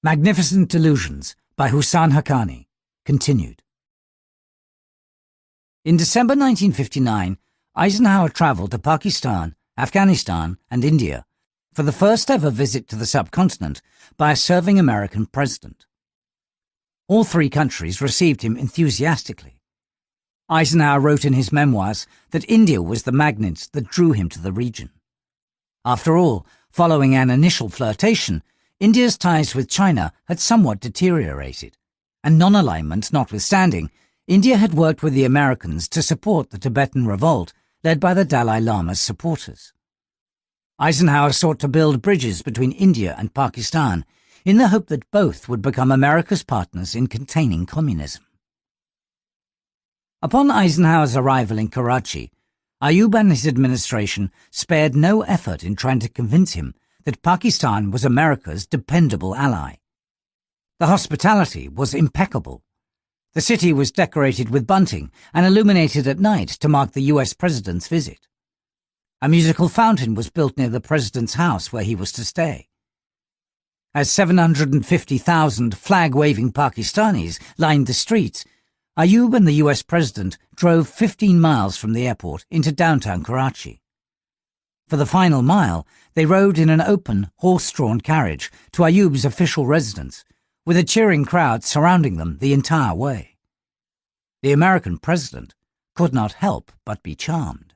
Magnificent Delusions by Husain Haqqani, continued. In December 1959, Eisenhower traveled to Pakistan, Afghanistan, and India for the first ever visit to the subcontinent by a serving American president. All three countries received him enthusiastically. Eisenhower wrote in his memoirs that India was the magnet that drew him to the region. After all, following an initial flirtation, India's ties with China had somewhat deteriorated, and non-alignment notwithstanding, India had worked with the Americans to support the Tibetan revolt led by the Dalai Lama's supporters. Eisenhower sought to build bridges between India and Pakistan in the hope that both would become America's partners in containing communism. Upon Eisenhower's arrival in Karachi, Ayub and his administration spared no effort in trying to convince him that Pakistan was America's dependable ally. The hospitality was impeccable. The city was decorated with bunting and illuminated at night to mark the US president's visit. A musical fountain was built near the president's house where he was to stay. As 750,000 flag-waving Pakistanis lined the streets, Ayub and the US president drove 15 miles from the airport into downtown Karachi. For the final mile, they rode in an open, horse-drawn carriage to Ayub's official residence, with a cheering crowd surrounding them the entire way. The American president could not help but be charmed.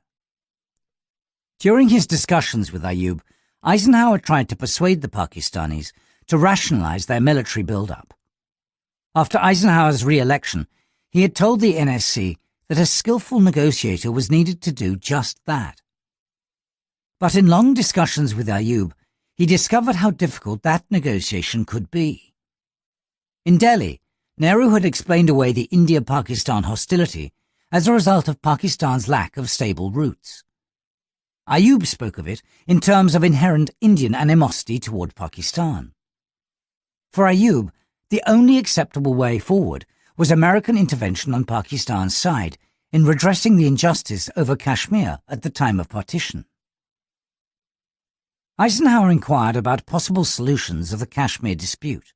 During his discussions with Ayub, Eisenhower tried to persuade the Pakistanis to rationalize their military build-up. After Eisenhower's re-election, he had told the NSC that a skillful negotiator was needed to do just that. But in long discussions with Ayub, he discovered how difficult that negotiation could be. In Delhi, Nehru had explained away the India-Pakistan hostility as a result of Pakistan's lack of stable roots. Ayub spoke of it in terms of inherent Indian animosity toward Pakistan. For Ayub, the only acceptable way forward was American intervention on Pakistan's side in redressing the injustice over Kashmir at the time of partition. Eisenhower inquired about possible solutions of the Kashmir dispute.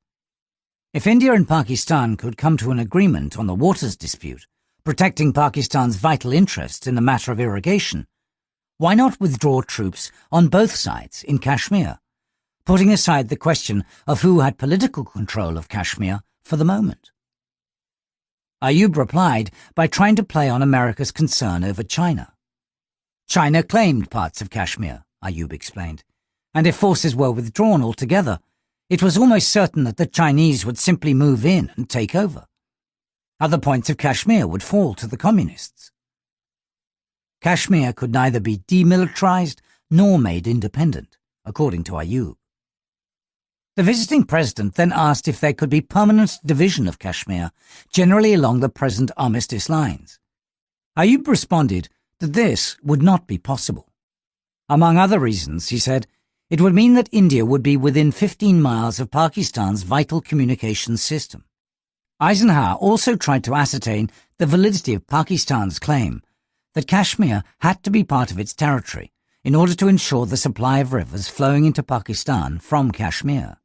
If India and Pakistan could come to an agreement on the waters dispute, protecting Pakistan's vital interests in the matter of irrigation, why not withdraw troops on both sides in Kashmir, putting aside the question of who had political control of Kashmir for the moment? Ayub replied by trying to play on America's concern over China. China claimed parts of Kashmir, Ayub explained, and if forces were withdrawn altogether, it was almost certain that the Chinese would simply move in and take over. Other points of Kashmir would fall to the communists. Kashmir could neither be demilitarized nor made independent, according to Ayub. The visiting president then asked if there could be permanent division of Kashmir, generally along the present armistice lines. Ayub responded that this would not be possible. Among other reasons, he said, it would mean that India would be within 15 miles of Pakistan's vital communications system. Eisenhower also tried to ascertain the validity of Pakistan's claim that Kashmir had to be part of its territory in order to ensure the supply of rivers flowing into Pakistan from Kashmir.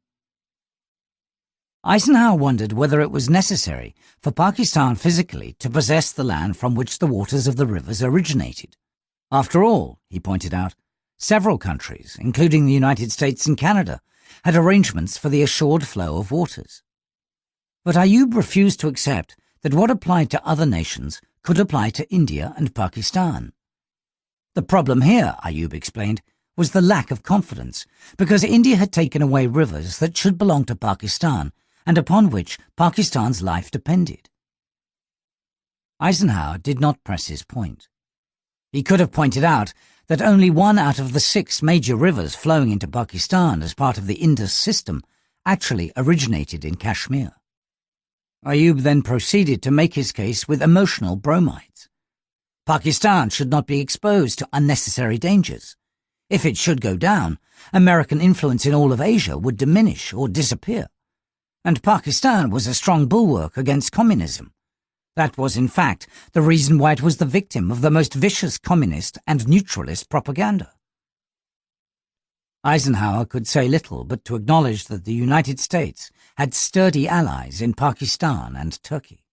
Eisenhower wondered whether it was necessary for Pakistan physically to possess the land from which the waters of the rivers originated. After all, he pointed out, several countries, including the United States and Canada, had arrangements for the assured flow of waters. But Ayub refused to accept that what applied to other nations could apply to India and Pakistan. The problem here, Ayub explained, was the lack of confidence, because India had taken away rivers that should belong to Pakistan and upon which Pakistan's life depended. Eisenhower did not press his point. He could have pointed out that only one out of the 6 major rivers flowing into Pakistan as part of the Indus system actually originated in Kashmir. Ayub then proceeded to make his case with emotional bromides. Pakistan should not be exposed to unnecessary dangers. If it should go down, American influence in all of Asia would diminish or disappear. And Pakistan was a strong bulwark against communism. That was, in fact, the reason why it was the victim of the most vicious communist and neutralist propaganda. Eisenhower could say little but to acknowledge that the United States had sturdy allies in Pakistan and Turkey.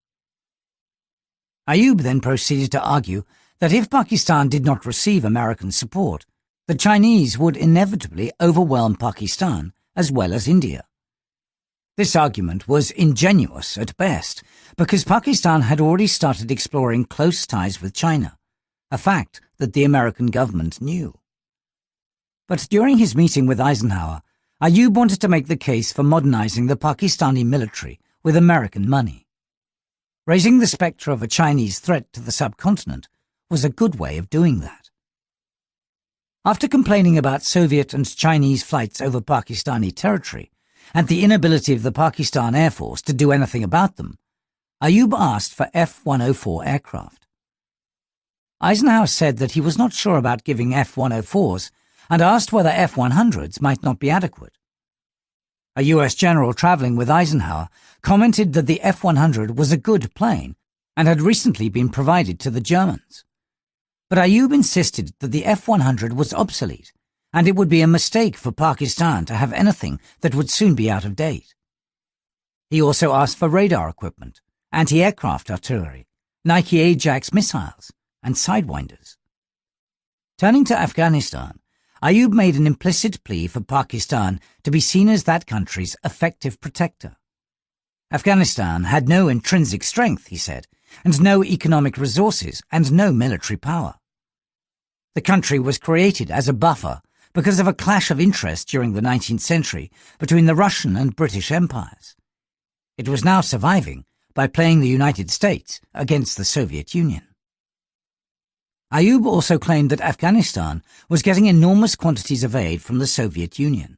Ayub then proceeded to argue that if Pakistan did not receive American support, the Chinese would inevitably overwhelm Pakistan as well as India. This argument was ingenuous at best, because Pakistan had already started exploring close ties with China, a fact that the American government knew. But during his meeting with Eisenhower, Ayub wanted to make the case for modernizing the Pakistani military with American money. Raising the spectre of a Chinese threat to the subcontinent was a good way of doing that. After complaining about Soviet and Chinese flights over Pakistani territory and the inability of the Pakistan Air Force to do anything about them, Ayub asked for F-104 aircraft. Eisenhower said that he was not sure about giving F-104s and asked whether F-100s might not be adequate. A US general traveling with Eisenhower commented that the F-100 was a good plane and had recently been provided to the Germans. But Ayub insisted that the F-100 was obsolete, and it would be a mistake for Pakistan to have anything that would soon be out of date. He also asked for radar equipment, anti-aircraft artillery, Nike Ajax missiles, and sidewinders. Turning to Afghanistan, Ayub made an implicit plea for Pakistan to be seen as that country's effective protector. Afghanistan had no intrinsic strength, he said, and no economic resources and no military power. The country was created as a buffer because of a clash of interest during the 19th century between the Russian and British empires. It was now surviving by playing the United States against the Soviet Union. Ayub also claimed that Afghanistan was getting enormous quantities of aid from the Soviet Union.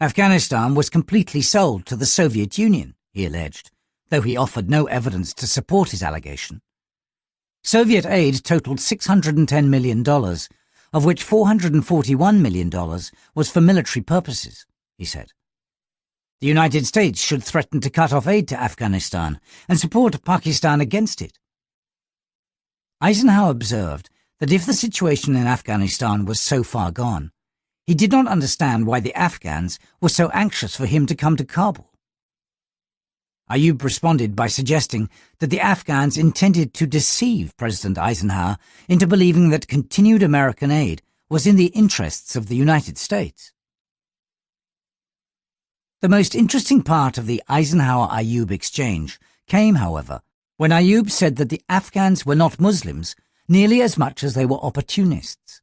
Afghanistan was completely sold to the Soviet Union, he alleged, though he offered no evidence to support his allegation. Soviet aid totaled $610 million, of which $441 million was for military purposes, he said. The United States should threaten to cut off aid to Afghanistan and support Pakistan against it. Eisenhower observed that if the situation in Afghanistan was so far gone, he did not understand why the Afghans were so anxious for him to come to Kabul. Ayub responded by suggesting that the Afghans intended to deceive President Eisenhower into believing that continued American aid was in the interests of the United States. The most interesting part of the Eisenhower-Ayub exchange came, however, when Ayub said that the Afghans were not Muslims nearly as much as they were opportunists.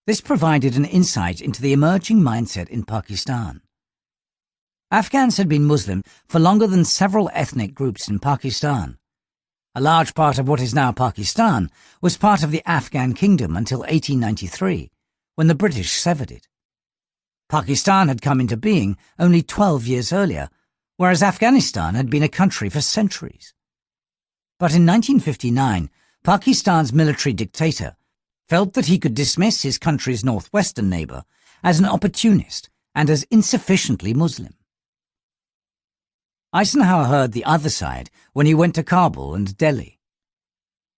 This provided an insight into the emerging mindset in Pakistan. Afghans had been Muslim for longer than several ethnic groups in Pakistan. A large part of what is now Pakistan was part of the Afghan kingdom until 1893, when the British severed it. Pakistan had come into being only 12 years earlier, whereas Afghanistan had been a country for centuries. But in 1959, Pakistan's military dictator felt that he could dismiss his country's northwestern neighbour as an opportunist and as insufficiently Muslim. Eisenhower heard the other side when he went to Kabul and Delhi.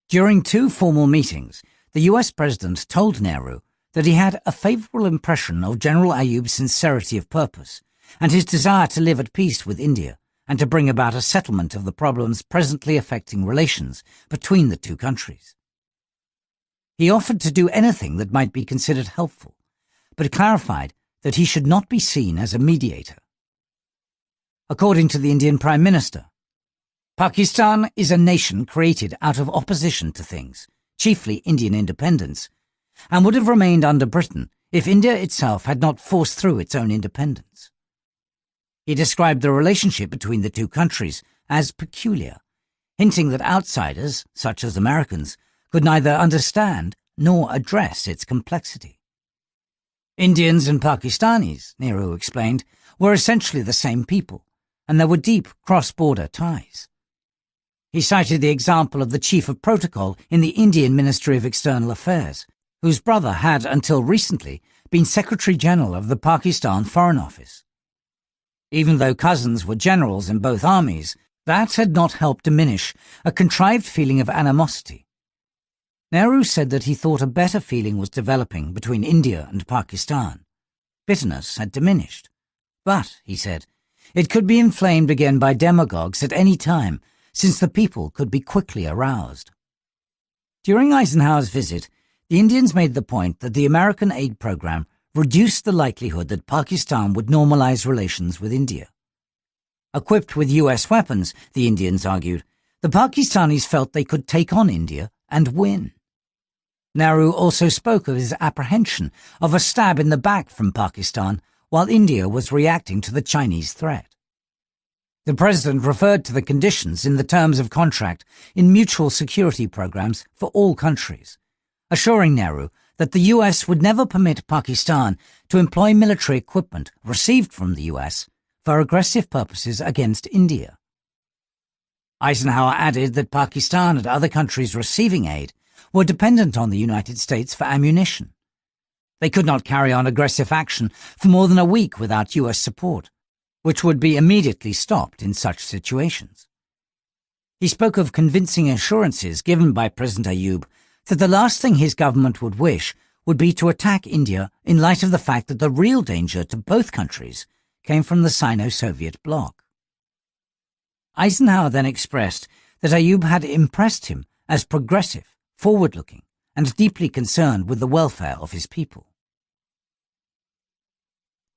During 2 formal meetings, the US president told Nehru that he had a favourable impression of General Ayub's sincerity of purpose and his desire to live at peace with India and to bring about a settlement of the problems presently affecting relations between the 2 countries. He offered to do anything that might be considered helpful, but clarified that he should not be seen as a mediator. According to the Indian Prime Minister, Pakistan is a nation created out of opposition to things, chiefly Indian independence, and would have remained under Britain if India itself had not forced through its own independence. He described the relationship between the 2 countries as peculiar, hinting that outsiders, such as Americans, could neither understand nor address its complexity. Indians and Pakistanis, Nehru explained, were essentially the same people, and there were deep cross-border ties. He cited the example of the chief of protocol in the Indian Ministry of External Affairs, whose brother had, until recently, been Secretary General of the Pakistan Foreign Office. Even though cousins were generals in both armies, that had not helped diminish a contrived feeling of animosity. Nehru said that he thought a better feeling was developing between India and Pakistan. Bitterness had diminished. But, he said, it could be inflamed again by demagogues at any time, since the people could be quickly aroused. During Eisenhower's visit, the Indians made the point that the American aid program reduced the likelihood that Pakistan would normalize relations with India. Equipped with US weapons, the Indians argued, the Pakistanis felt they could take on India and win. Nehru also spoke of his apprehension of a stab in the back from Pakistan while India was reacting to the Chinese threat. The president referred to the conditions in the terms of contract in mutual security programs for all countries, assuring Nehru that the US would never permit Pakistan to employ military equipment received from the US for aggressive purposes against India. Eisenhower added that Pakistan and other countries receiving aid were dependent on the United States for ammunition. They could not carry on aggressive action for more than a week without US support, which would be immediately stopped in such situations. He spoke of convincing assurances given by President Ayub that the last thing his government would wish would be to attack India in light of the fact that the real danger to both countries came from the Sino-Soviet bloc. Eisenhower then expressed that Ayub had impressed him as progressive, forward-looking, and deeply concerned with the welfare of his people.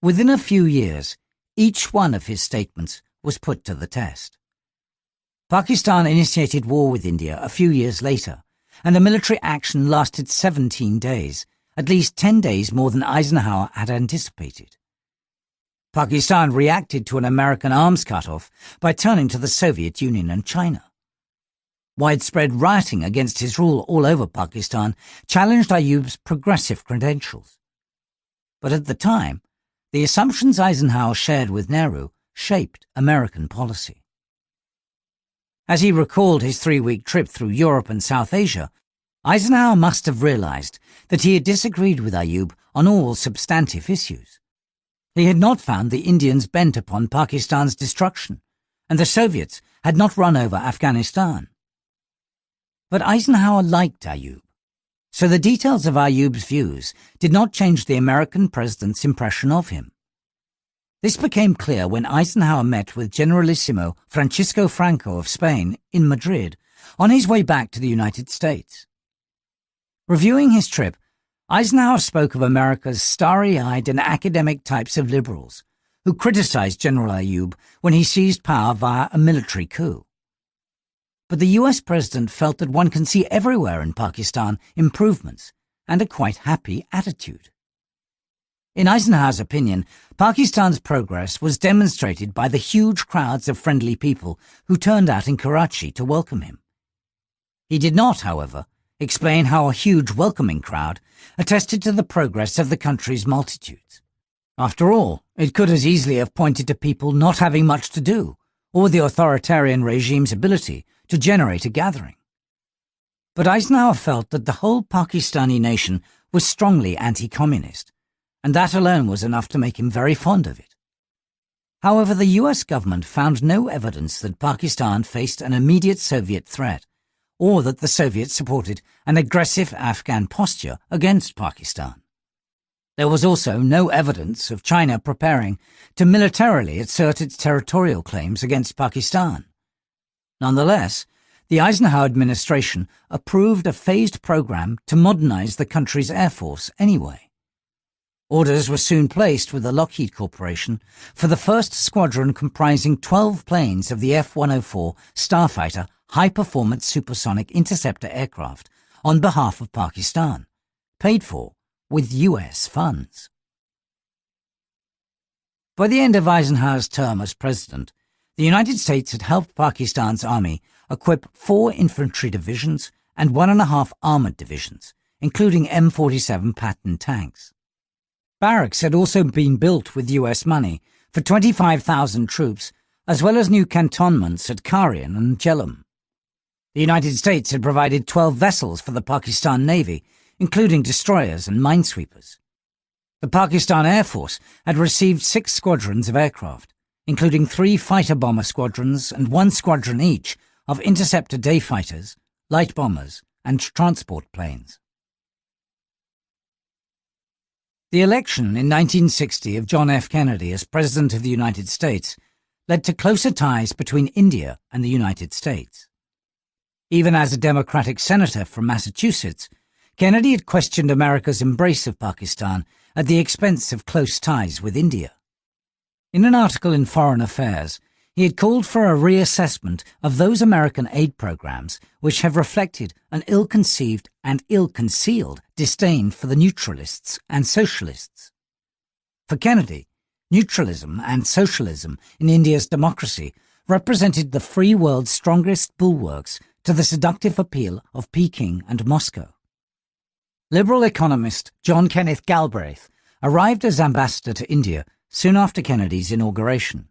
Within a few years, each one of his statements was put to the test. Pakistan initiated war with India a few years later, and the military action lasted 17 days, at least 10 days more than Eisenhower had anticipated. Pakistan reacted to an American arms cutoff by turning to the Soviet Union and China. Widespread rioting against his rule all over Pakistan challenged Ayub's progressive credentials. But at the time, the assumptions Eisenhower shared with Nehru shaped American policy. As he recalled his 3-week trip through Europe and South Asia, Eisenhower must have realized that he had disagreed with Ayub on all substantive issues. He had not found the Indians bent upon Pakistan's destruction, and the Soviets had not run over Afghanistan. But Eisenhower liked Ayub, so the details of Ayub's views did not change the American president's impression of him. This became clear when Eisenhower met with Generalissimo Francisco Franco of Spain in Madrid on his way back to the United States. Reviewing his trip, Eisenhower spoke of America's starry-eyed and academic types of liberals who criticized General Ayub when he seized power via a military coup. But the US president felt that one can see everywhere in Pakistan improvements and a quite happy attitude. In Eisenhower's opinion, Pakistan's progress was demonstrated by the huge crowds of friendly people who turned out in Karachi to welcome him. He did not, however, explain how a huge welcoming crowd attested to the progress of the country's multitudes. After all, it could as easily have pointed to people not having much to do, or the authoritarian regime's ability to generate a gathering. But Eisenhower felt that the whole Pakistani nation was strongly anti-communist, and that alone was enough to make him very fond of it. However, the US government found no evidence that Pakistan faced an immediate Soviet threat, or that the Soviets supported an aggressive Afghan posture against Pakistan. There was also no evidence of China preparing to militarily assert its territorial claims against Pakistan. Nonetheless, the Eisenhower administration approved a phased program to modernize the country's air force anyway. Orders were soon placed with the Lockheed Corporation for the first squadron comprising 12 planes of the F-104 Starfighter high-performance supersonic interceptor aircraft on behalf of Pakistan, paid for with US funds. By the end of Eisenhower's term as president, the United States had helped Pakistan's army equip 4 infantry divisions and 1.5 armored divisions, including M47 Patton tanks. Barracks had also been built with US money for 25,000 troops, as well as new cantonments at Karian and Jhelum. The United States had provided 12 vessels for the Pakistan Navy, including destroyers and minesweepers. The Pakistan Air Force had received 6 squadrons of aircraft, including 3 fighter-bomber squadrons and 1 squadron each of interceptor day fighters, light bombers, and transport planes. The election in 1960 of John F. Kennedy as President of the United States led to closer ties between India and the United States. Even as a Democratic senator from Massachusetts, Kennedy had questioned America's embrace of Pakistan at the expense of close ties with India. In an article in Foreign Affairs, he had called for a reassessment of those American aid programs which have reflected an ill-conceived and ill-concealed disdain for the neutralists and socialists. For Kennedy, neutralism and socialism in India's democracy represented the free world's strongest bulwarks to the seductive appeal of Peking and Moscow. Liberal economist John Kenneth Galbraith arrived as ambassador to India soon after Kennedy's inauguration.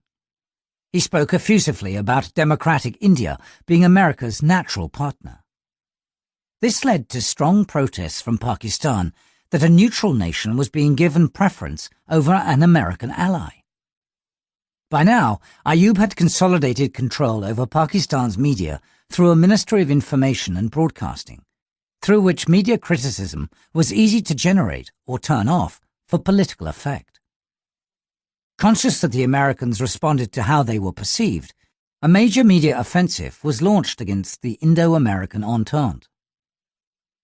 He spoke effusively about democratic India being America's natural partner. This led to strong protests from Pakistan that a neutral nation was being given preference over an American ally. By now, Ayub had consolidated control over Pakistan's media through a Ministry of Information and Broadcasting, through which media criticism was easy to generate or turn off for political effect. Conscious that the Americans responded to how they were perceived, a major media offensive was launched against the Indo-American Entente.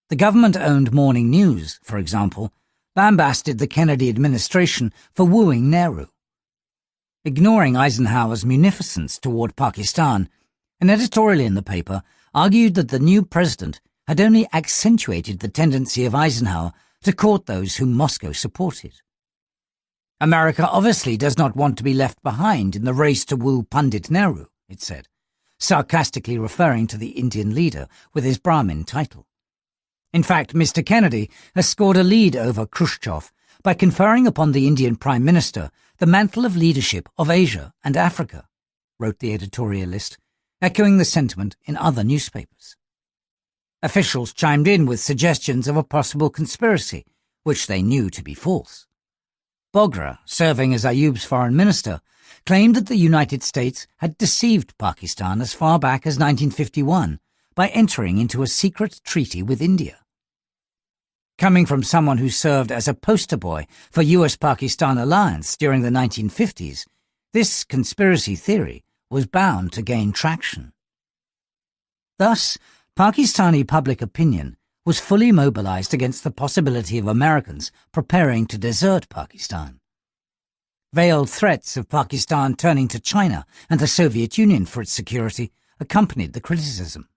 The government-owned Morning News, for example, lambasted the Kennedy administration for wooing Nehru. Ignoring Eisenhower's munificence toward Pakistan, an editorial in the paper argued that the new president had only accentuated the tendency of Eisenhower to court those whom Moscow supported. America obviously does not want to be left behind in the race to woo Pandit Nehru, it said, sarcastically referring to the Indian leader with his Brahmin title. In fact, Mr. Kennedy has scored a lead over Khrushchev by conferring upon the Indian Prime Minister the mantle of leadership of Asia and Africa, wrote the editorialist, echoing the sentiment in other newspapers. Officials chimed in with suggestions of a possible conspiracy, which they knew to be false. Bogra, serving as Ayub's foreign minister, claimed that the United States had deceived Pakistan as far back as 1951 by entering into a secret treaty with India. Coming from someone who served as a poster boy for US-Pakistan alliance during the 1950s, this conspiracy theory was bound to gain traction. Thus, Pakistani public opinion was fully mobilized against the possibility of Americans preparing to desert Pakistan. Veiled threats of Pakistan turning to China and the Soviet Union for its security accompanied the criticism.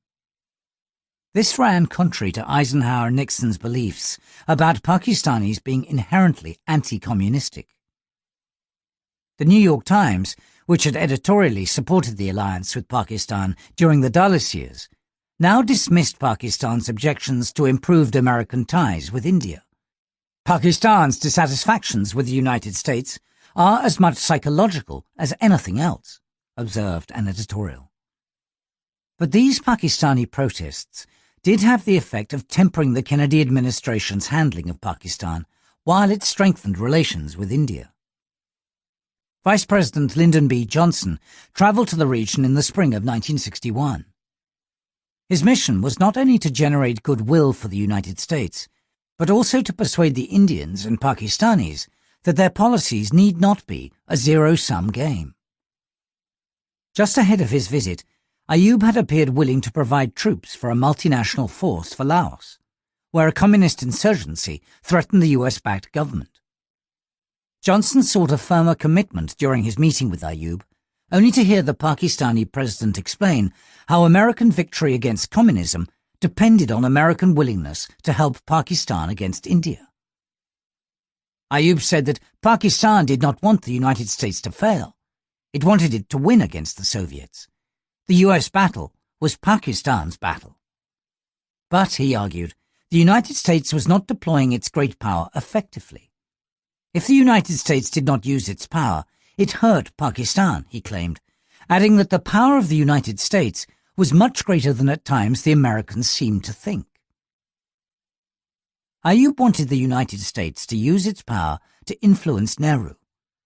This ran contrary to Eisenhower and Nixon's beliefs about Pakistanis being inherently anti-communistic. The New York Times, which had editorially supported the alliance with Pakistan during the Dulles years, now dismissed Pakistan's objections to improved American ties with India. Pakistan's dissatisfactions with the United States are as much psychological as anything else, observed an editorial. But these Pakistani protests did have the effect of tempering the Kennedy administration's handling of Pakistan while it strengthened relations with India. Vice President Lyndon B. Johnson travelled to the region in the spring of 1961. His mission was not only to generate goodwill for the United States, but also to persuade the Indians and Pakistanis that their policies need not be a zero-sum game. Just ahead of his visit, Ayub had appeared willing to provide troops for a multinational force for Laos, where a communist insurgency threatened the US-backed government. Johnson sought a firmer commitment during his meeting with Ayub, only to hear the Pakistani president explain how American victory against communism depended on American willingness to help Pakistan against India. Ayub said that Pakistan did not want the United States to fail. It wanted it to win against the Soviets. The US battle was Pakistan's battle. But, he argued, the United States was not deploying its great power effectively. If the United States did not use its power, it hurt Pakistan, he claimed, adding that the power of the United States was much greater than at times the Americans seemed to think. Ayub wanted the United States to use its power to influence Nehru,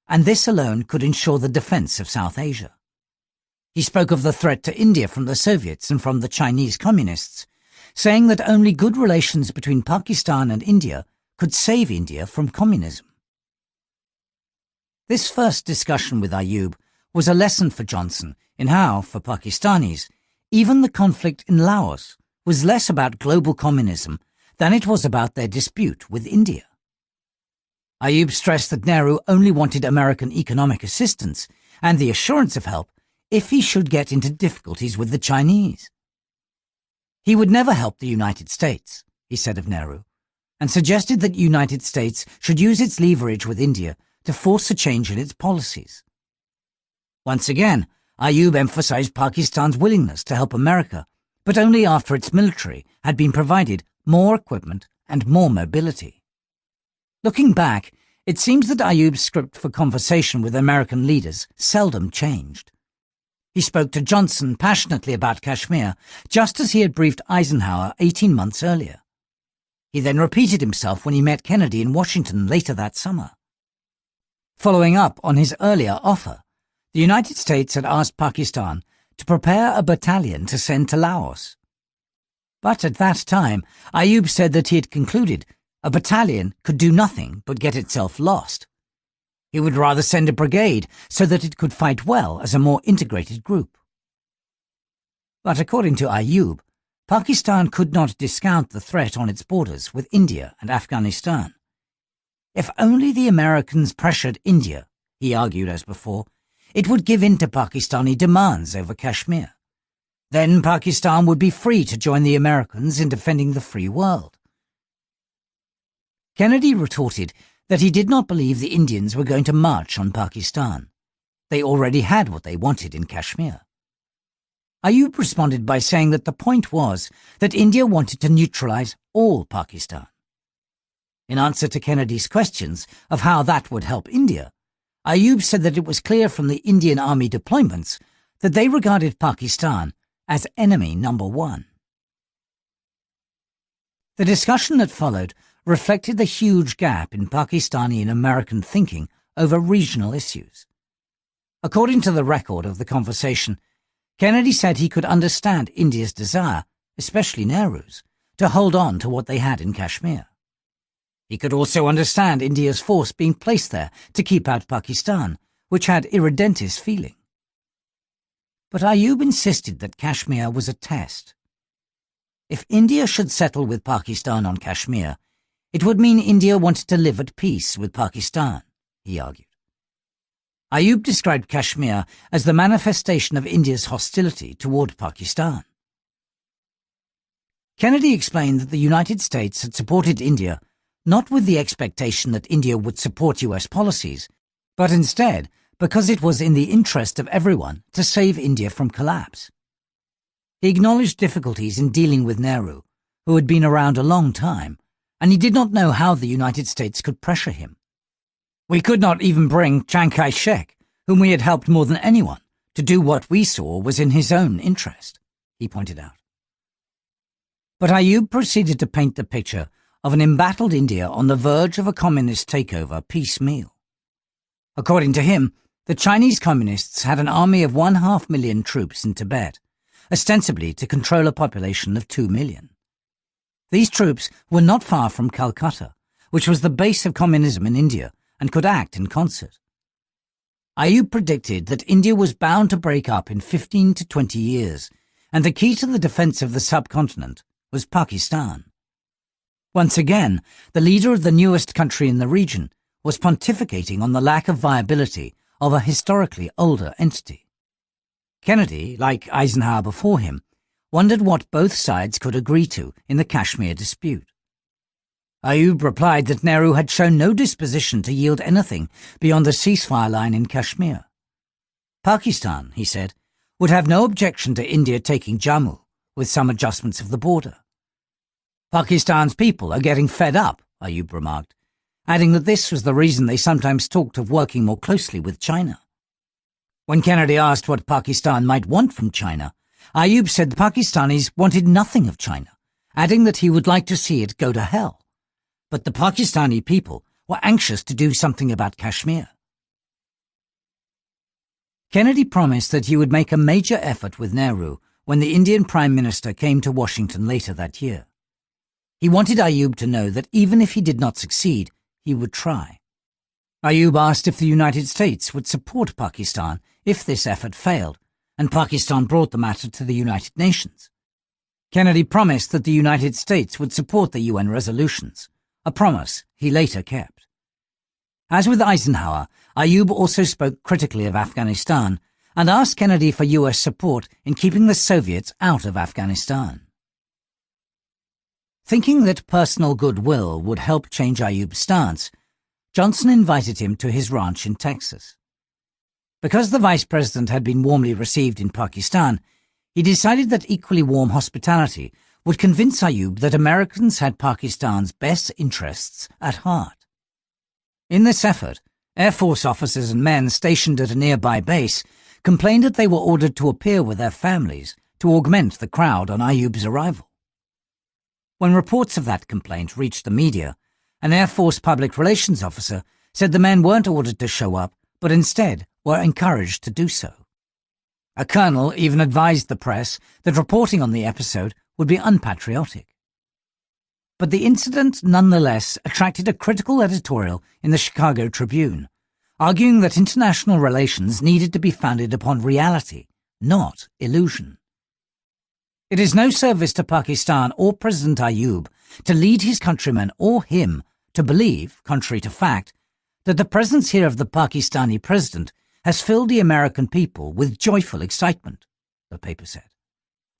and this alone could ensure the defense of South Asia. He spoke of the threat to India from the Soviets and from the Chinese communists, saying that only good relations between Pakistan and India could save India from communism. This first discussion with Ayub was a lesson for Johnson in how, for Pakistanis, even the conflict in Laos was less about global communism than it was about their dispute with India. Ayub stressed that Nehru only wanted American economic assistance and the assurance of help if he should get into difficulties with the Chinese. He would never help the United States, he said of Nehru, and suggested that the United States should use its leverage with India to force a change in its policies. Once again, Ayub emphasized Pakistan's willingness to help America, but only after its military had been provided more equipment and more mobility. Looking back, it seems that Ayub's script for conversation with American leaders seldom changed. He spoke to Johnson passionately about Kashmir, just as he had briefed Eisenhower 18 months earlier. He then repeated himself when he met Kennedy in Washington later that summer. Following up on his earlier offer, the United States had asked Pakistan to prepare a battalion to send to Laos. But at that time, Ayub said that he had concluded a battalion could do nothing but get itself lost. He would rather send a brigade so that it could fight well as a more integrated group. But according to Ayub, Pakistan could not discount the threat on its borders with India and Afghanistan. If only the Americans pressured India, he argued as before, it would give in to Pakistani demands over Kashmir. Then Pakistan would be free to join the Americans in defending the free world. Kennedy retorted that he did not believe the Indians were going to march on Pakistan. They already had what they wanted in Kashmir. Ayub responded by saying that the point was that India wanted to neutralize all Pakistan. In answer to Kennedy's questions of how that would help India, Ayub said that it was clear from the Indian army deployments that they regarded Pakistan as enemy number one. The discussion that followed reflected the huge gap in Pakistani and American thinking over regional issues. According to the record of the conversation, Kennedy said he could understand India's desire, especially Nehru's, to hold on to what they had in Kashmir. He could also understand India's force being placed there to keep out Pakistan, which had irredentist feeling. But Ayub insisted that Kashmir was a test. If India should settle with Pakistan on Kashmir, it would mean India wanted to live at peace with Pakistan, he argued. Ayub described Kashmir as the manifestation of India's hostility toward Pakistan. Kennedy explained that the United States had supported India not with the expectation that India would support US policies, but instead because it was in the interest of everyone to save India from collapse. He acknowledged difficulties in dealing with Nehru, who had been around a long time, and he did not know how the United States could pressure him. We could not even bring Chiang Kai-shek, whom we had helped more than anyone, to do what we saw was in his own interest, he pointed out. But Ayub proceeded to paint the picture of an embattled India on the verge of a communist takeover piecemeal. According to him, the Chinese communists had an army of 500,000 troops in Tibet, ostensibly to control a population of 2 million. These troops were not far from Calcutta, which was the base of communism in India and could act in concert. Ayub predicted that India was bound to break up in 15 to 20 years, and the key to the defense of the subcontinent was Pakistan. Once again, the leader of the newest country in the region was pontificating on the lack of viability of a historically older entity. Kennedy, like Eisenhower before him, wondered what both sides could agree to in the Kashmir dispute. Ayub replied that Nehru had shown no disposition to yield anything beyond the ceasefire line in Kashmir. Pakistan, he said, would have no objection to India taking Jammu, with some adjustments of the border. Pakistan's people are getting fed up, Ayub remarked, adding that this was the reason they sometimes talked of working more closely with China. When Kennedy asked what Pakistan might want from China, Ayub said the Pakistanis wanted nothing of China, adding that he would like to see it go to hell. But the Pakistani people were anxious to do something about Kashmir. Kennedy promised that he would make a major effort with Nehru when the Indian Prime Minister came to Washington later that year. He wanted Ayub to know that even if he did not succeed, he would try. Ayub asked if the United States would support Pakistan if this effort failed, and Pakistan brought the matter to the United Nations. Kennedy promised that the United States would support the UN resolutions, a promise he later kept. As with Eisenhower, Ayub also spoke critically of Afghanistan and asked Kennedy for US support in keeping the Soviets out of Afghanistan. Thinking that personal goodwill would help change Ayub's stance, Johnson invited him to his ranch in Texas. Because the vice president had been warmly received in Pakistan, he decided that equally warm hospitality would convince Ayub that Americans had Pakistan's best interests at heart. In this effort, Air Force officers and men stationed at a nearby base complained that they were ordered to appear with their families to augment the crowd on Ayub's arrival. When reports of that complaint reached the media, an Air Force public relations officer said the men weren't ordered to show up, but instead were encouraged to do so. A colonel even advised the press that reporting on the episode would be unpatriotic. But the incident nonetheless attracted a critical editorial in the Chicago Tribune, arguing that international relations needed to be founded upon reality, not illusion. It is no service to Pakistan or President Ayub to lead his countrymen or him to believe, contrary to fact, that the presence here of the Pakistani president has filled the American people with joyful excitement, the paper said.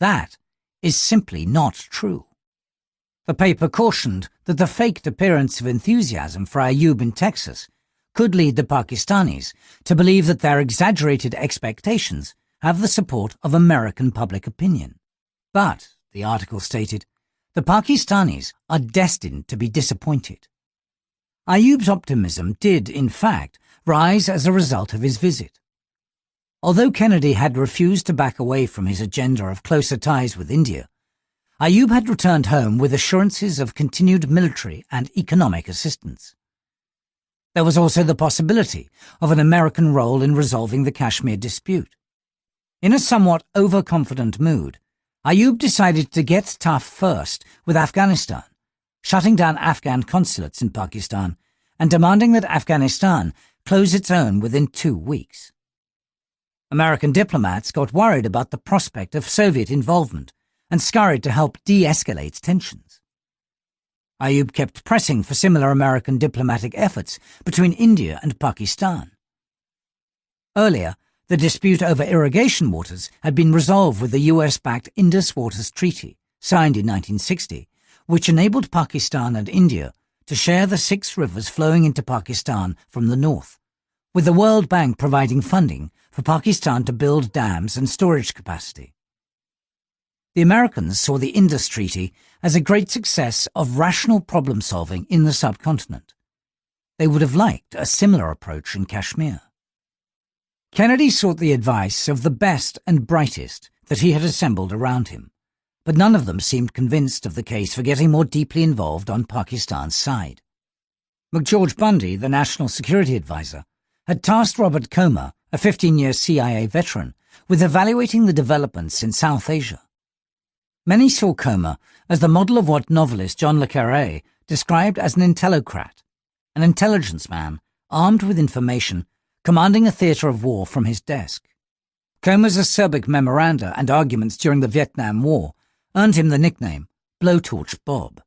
That is simply not true. The paper cautioned that the faked appearance of enthusiasm for Ayub in Texas could lead the Pakistanis to believe that their exaggerated expectations have the support of American public opinion. But, the article stated, the Pakistanis are destined to be disappointed. Ayub's optimism did, in fact, rise as a result of his visit. Although Kennedy had refused to back away from his agenda of closer ties with India, Ayub had returned home with assurances of continued military and economic assistance. There was also the possibility of an American role in resolving the Kashmir dispute. In a somewhat overconfident mood, Ayub decided to get tough first with Afghanistan, shutting down Afghan consulates in Pakistan and demanding that Afghanistan close its own within 2 weeks. American diplomats got worried about the prospect of Soviet involvement and scurried to help de-escalate tensions. Ayub kept pressing for similar American diplomatic efforts between India and Pakistan. Earlier, the dispute over irrigation waters had been resolved with the US-backed Indus Waters Treaty, signed in 1960, which enabled Pakistan and India to share the 6 rivers flowing into Pakistan from the north, with the World Bank providing funding for Pakistan to build dams and storage capacity. The Americans saw the Indus Treaty as a great success of rational problem-solving in the subcontinent. They would have liked a similar approach in Kashmir. Kennedy sought the advice of the best and brightest that he had assembled around him, but none of them seemed convinced of the case for getting more deeply involved on Pakistan's side. McGeorge Bundy, the National Security Advisor, had tasked Robert Comer, a 15-year CIA veteran, with evaluating the developments in South Asia. Many saw Comer as the model of what novelist John le Carré described as an intellocrat, an intelligence man armed with information commanding a theatre of war from his desk. Comer's acerbic memoranda and arguments during the Vietnam War earned him the nickname Blowtorch Bob.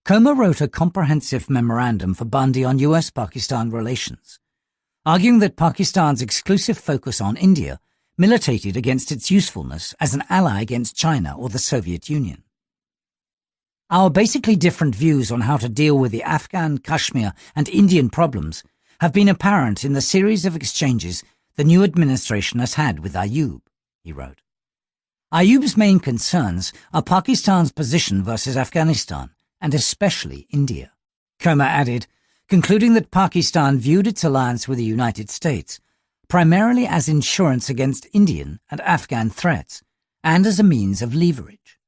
Comer wrote a comprehensive memorandum for Bundy on US-Pakistan relations, arguing that Pakistan's exclusive focus on India militated against its usefulness as an ally against China or the Soviet Union. Our basically different views on how to deal with the Afghan, Kashmir, and Indian problems have been apparent in the series of exchanges the new administration has had with Ayub, he wrote. Ayub's main concerns are Pakistan's position versus Afghanistan, and especially India. Comer added, concluding that Pakistan viewed its alliance with the United States primarily as insurance against Indian and Afghan threats, and as a means of leverage.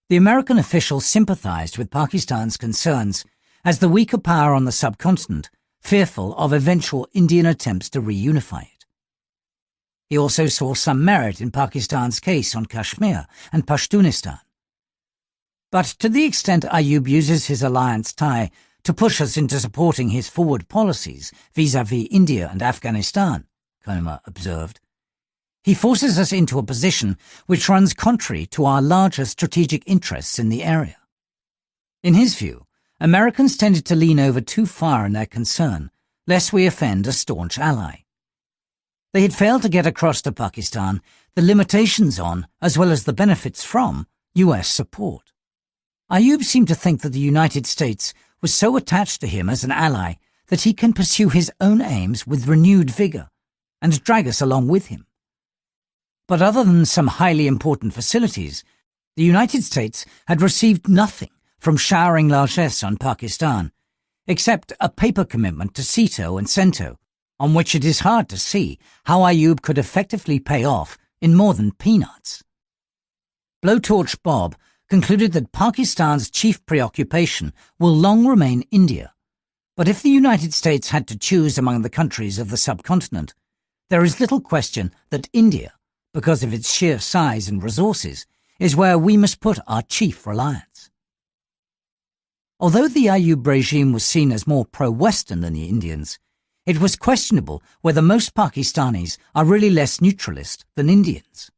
The American official sympathized with Pakistan's concerns as the weaker power on the subcontinent, fearful of eventual Indian attempts to reunify it. He also saw some merit in Pakistan's case on Kashmir and Pashtunistan. But to the extent Ayub uses his alliance tie to push us into supporting his forward policies vis-à-vis India and Afghanistan, Comer observed, he forces us into a position which runs contrary to our larger strategic interests in the area. In his view, Americans tended to lean over too far in their concern, lest we offend a staunch ally. They had failed to get across to Pakistan the limitations on, as well as the benefits from, US support. Ayub seemed to think that the United States was so attached to him as an ally that he can pursue his own aims with renewed vigour and drag us along with him. But other than some highly important facilities, the United States had received nothing from showering largesse on Pakistan, except a paper commitment to SEATO and CENTO, on which it is hard to see how Ayub could effectively pay off in more than peanuts. Blowtorch Bob concluded that Pakistan's chief preoccupation will long remain India, but if the United States had to choose among the countries of the subcontinent, there is little question that India, because of its sheer size and resources, is where we must put our chief reliance. Although the Ayub regime was seen as more pro-Western than the Indians, it was questionable whether most Pakistanis are really less neutralist than Indians.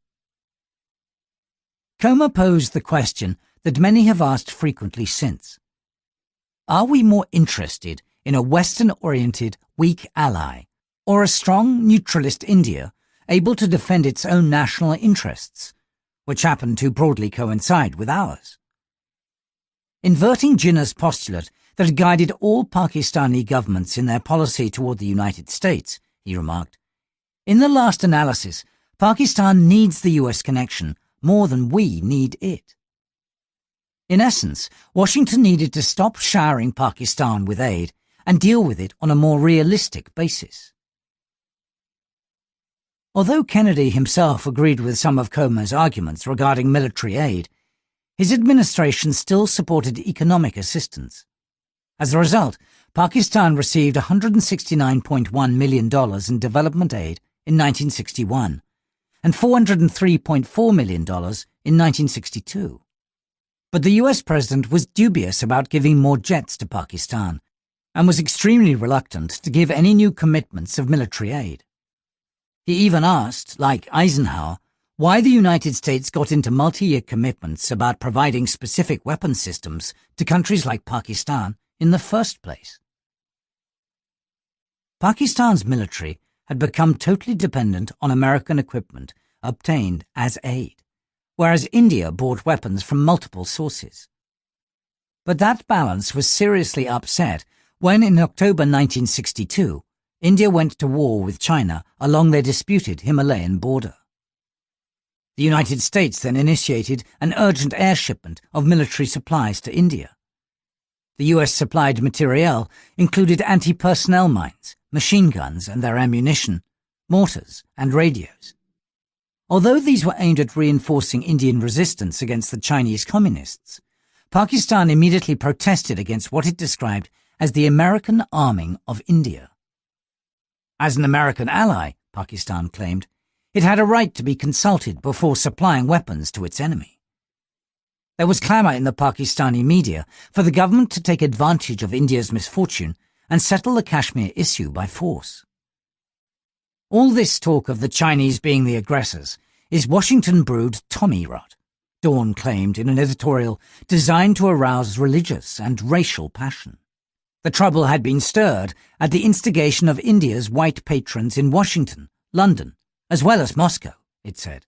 Comer posed the question that many have asked frequently since. Are we more interested in a Western-oriented, weak ally, or a strong, neutralist India able to defend its own national interests, which happen to broadly coincide with ours? Inverting Jinnah's postulate that had guided all Pakistani governments in their policy toward the United States, he remarked, in the last analysis, Pakistan needs the US connection more than we need it. In essence, Washington needed to stop showering Pakistan with aid and deal with it on a more realistic basis. Although Kennedy himself agreed with some of Comer's arguments regarding military aid, his administration still supported economic assistance. As a result, Pakistan received $169.1 million in development aid in 1961 and $403.4 million in 1962. But the US president was dubious about giving more jets to Pakistan and was extremely reluctant to give any new commitments of military aid. He even asked, like Eisenhower, why the United States got into multi-year commitments about providing specific weapon systems to countries like Pakistan in the first place. Pakistan's military had become totally dependent on American equipment obtained as aid, whereas India bought weapons from multiple sources. But that balance was seriously upset when, in October 1962, India went to war with China along their disputed Himalayan border. The United States then initiated an urgent air shipment of military supplies to India. The US-supplied materiel included anti-personnel mines, machine guns and their ammunition, mortars and radios. Although these were aimed at reinforcing Indian resistance against the Chinese communists, Pakistan immediately protested against what it described as the American arming of India. As an American ally, Pakistan claimed, it had a right to be consulted before supplying weapons to its enemy. There was clamour in the Pakistani media for the government to take advantage of India's misfortune and settle the Kashmir issue by force. All this talk of the Chinese being the aggressors is Washington-brewed Tommy rot, Dawn claimed in an editorial designed to arouse religious and racial passion. The trouble had been stirred at the instigation of India's white patrons in Washington, London, as well as Moscow, it said.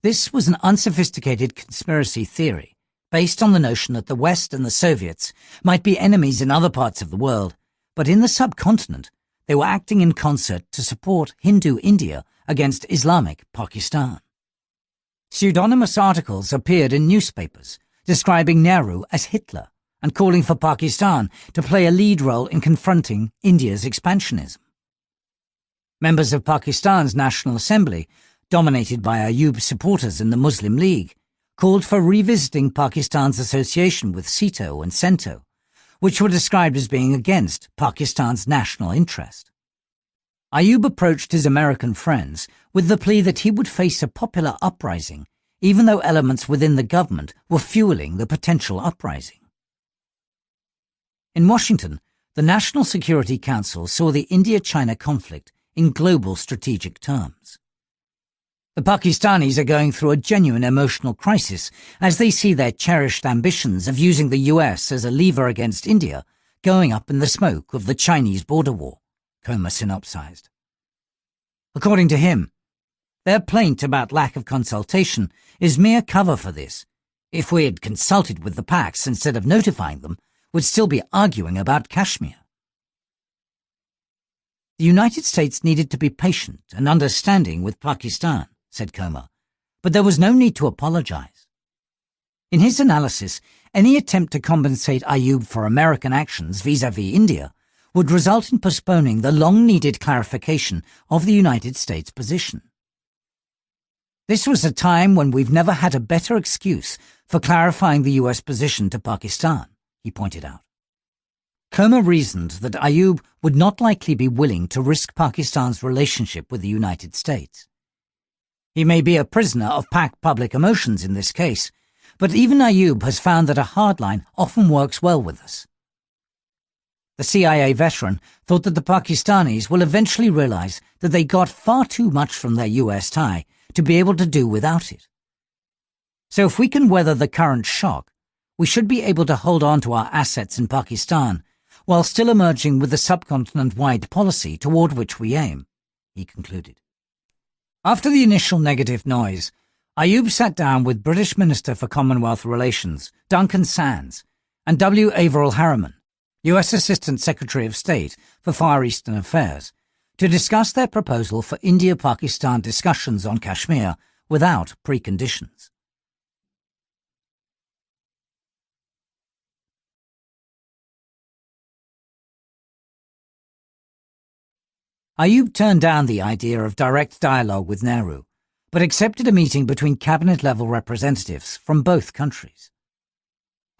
This was an unsophisticated conspiracy theory based on the notion that the West and the Soviets might be enemies in other parts of the world, but in the subcontinent they were acting in concert to support Hindu India against Islamic Pakistan. Pseudonymous articles appeared in newspapers describing Nehru as Hitler and calling for Pakistan to play a lead role in confronting India's expansionism. Members of Pakistan's National Assembly, dominated by Ayub's supporters in the Muslim League, called for revisiting Pakistan's association with SEATO and CENTO, which were described as being against Pakistan's national interest. Ayub approached his American friends with the plea that he would face a popular uprising, even though elements within the government were fueling the potential uprising. In Washington, the National Security Council saw the India-China conflict in global strategic terms. The Pakistanis are going through a genuine emotional crisis as they see their cherished ambitions of using the US as a lever against India going up in the smoke of the Chinese border war, Comer synopsized. According to him, their plaint about lack of consultation is mere cover for this. If we had consulted with the Paks instead of notifying them, we'd still be arguing about Kashmir. The United States needed to be patient and understanding with Pakistan, said Comer, but there was no need to apologize. In his analysis, any attempt to compensate Ayub for American actions vis-à-vis India would result in postponing the long-needed clarification of the United States position. This was a time when we've never had a better excuse for clarifying the US position to Pakistan, he pointed out. Comer reasoned that Ayub would not likely be willing to risk Pakistan's relationship with the United States. He may be a prisoner of Pak public emotions in this case, but even Ayub has found that a hard line often works well with us. The CIA veteran thought that the Pakistanis will eventually realize that they got far too much from their US tie to be able to do without it. So if we can weather the current shock, we should be able to hold on to our assets in Pakistan while still emerging with the subcontinent-wide policy toward which we aim, he concluded. After the initial negative noise, Ayub sat down with British Minister for Commonwealth Relations, Duncan Sands, and W. Averell Harriman, US Assistant Secretary of State for Far Eastern Affairs, to discuss their proposal for India-Pakistan discussions on Kashmir without preconditions. Ayub turned down the idea of direct dialogue with Nehru, but accepted a meeting between cabinet-level representatives from both countries.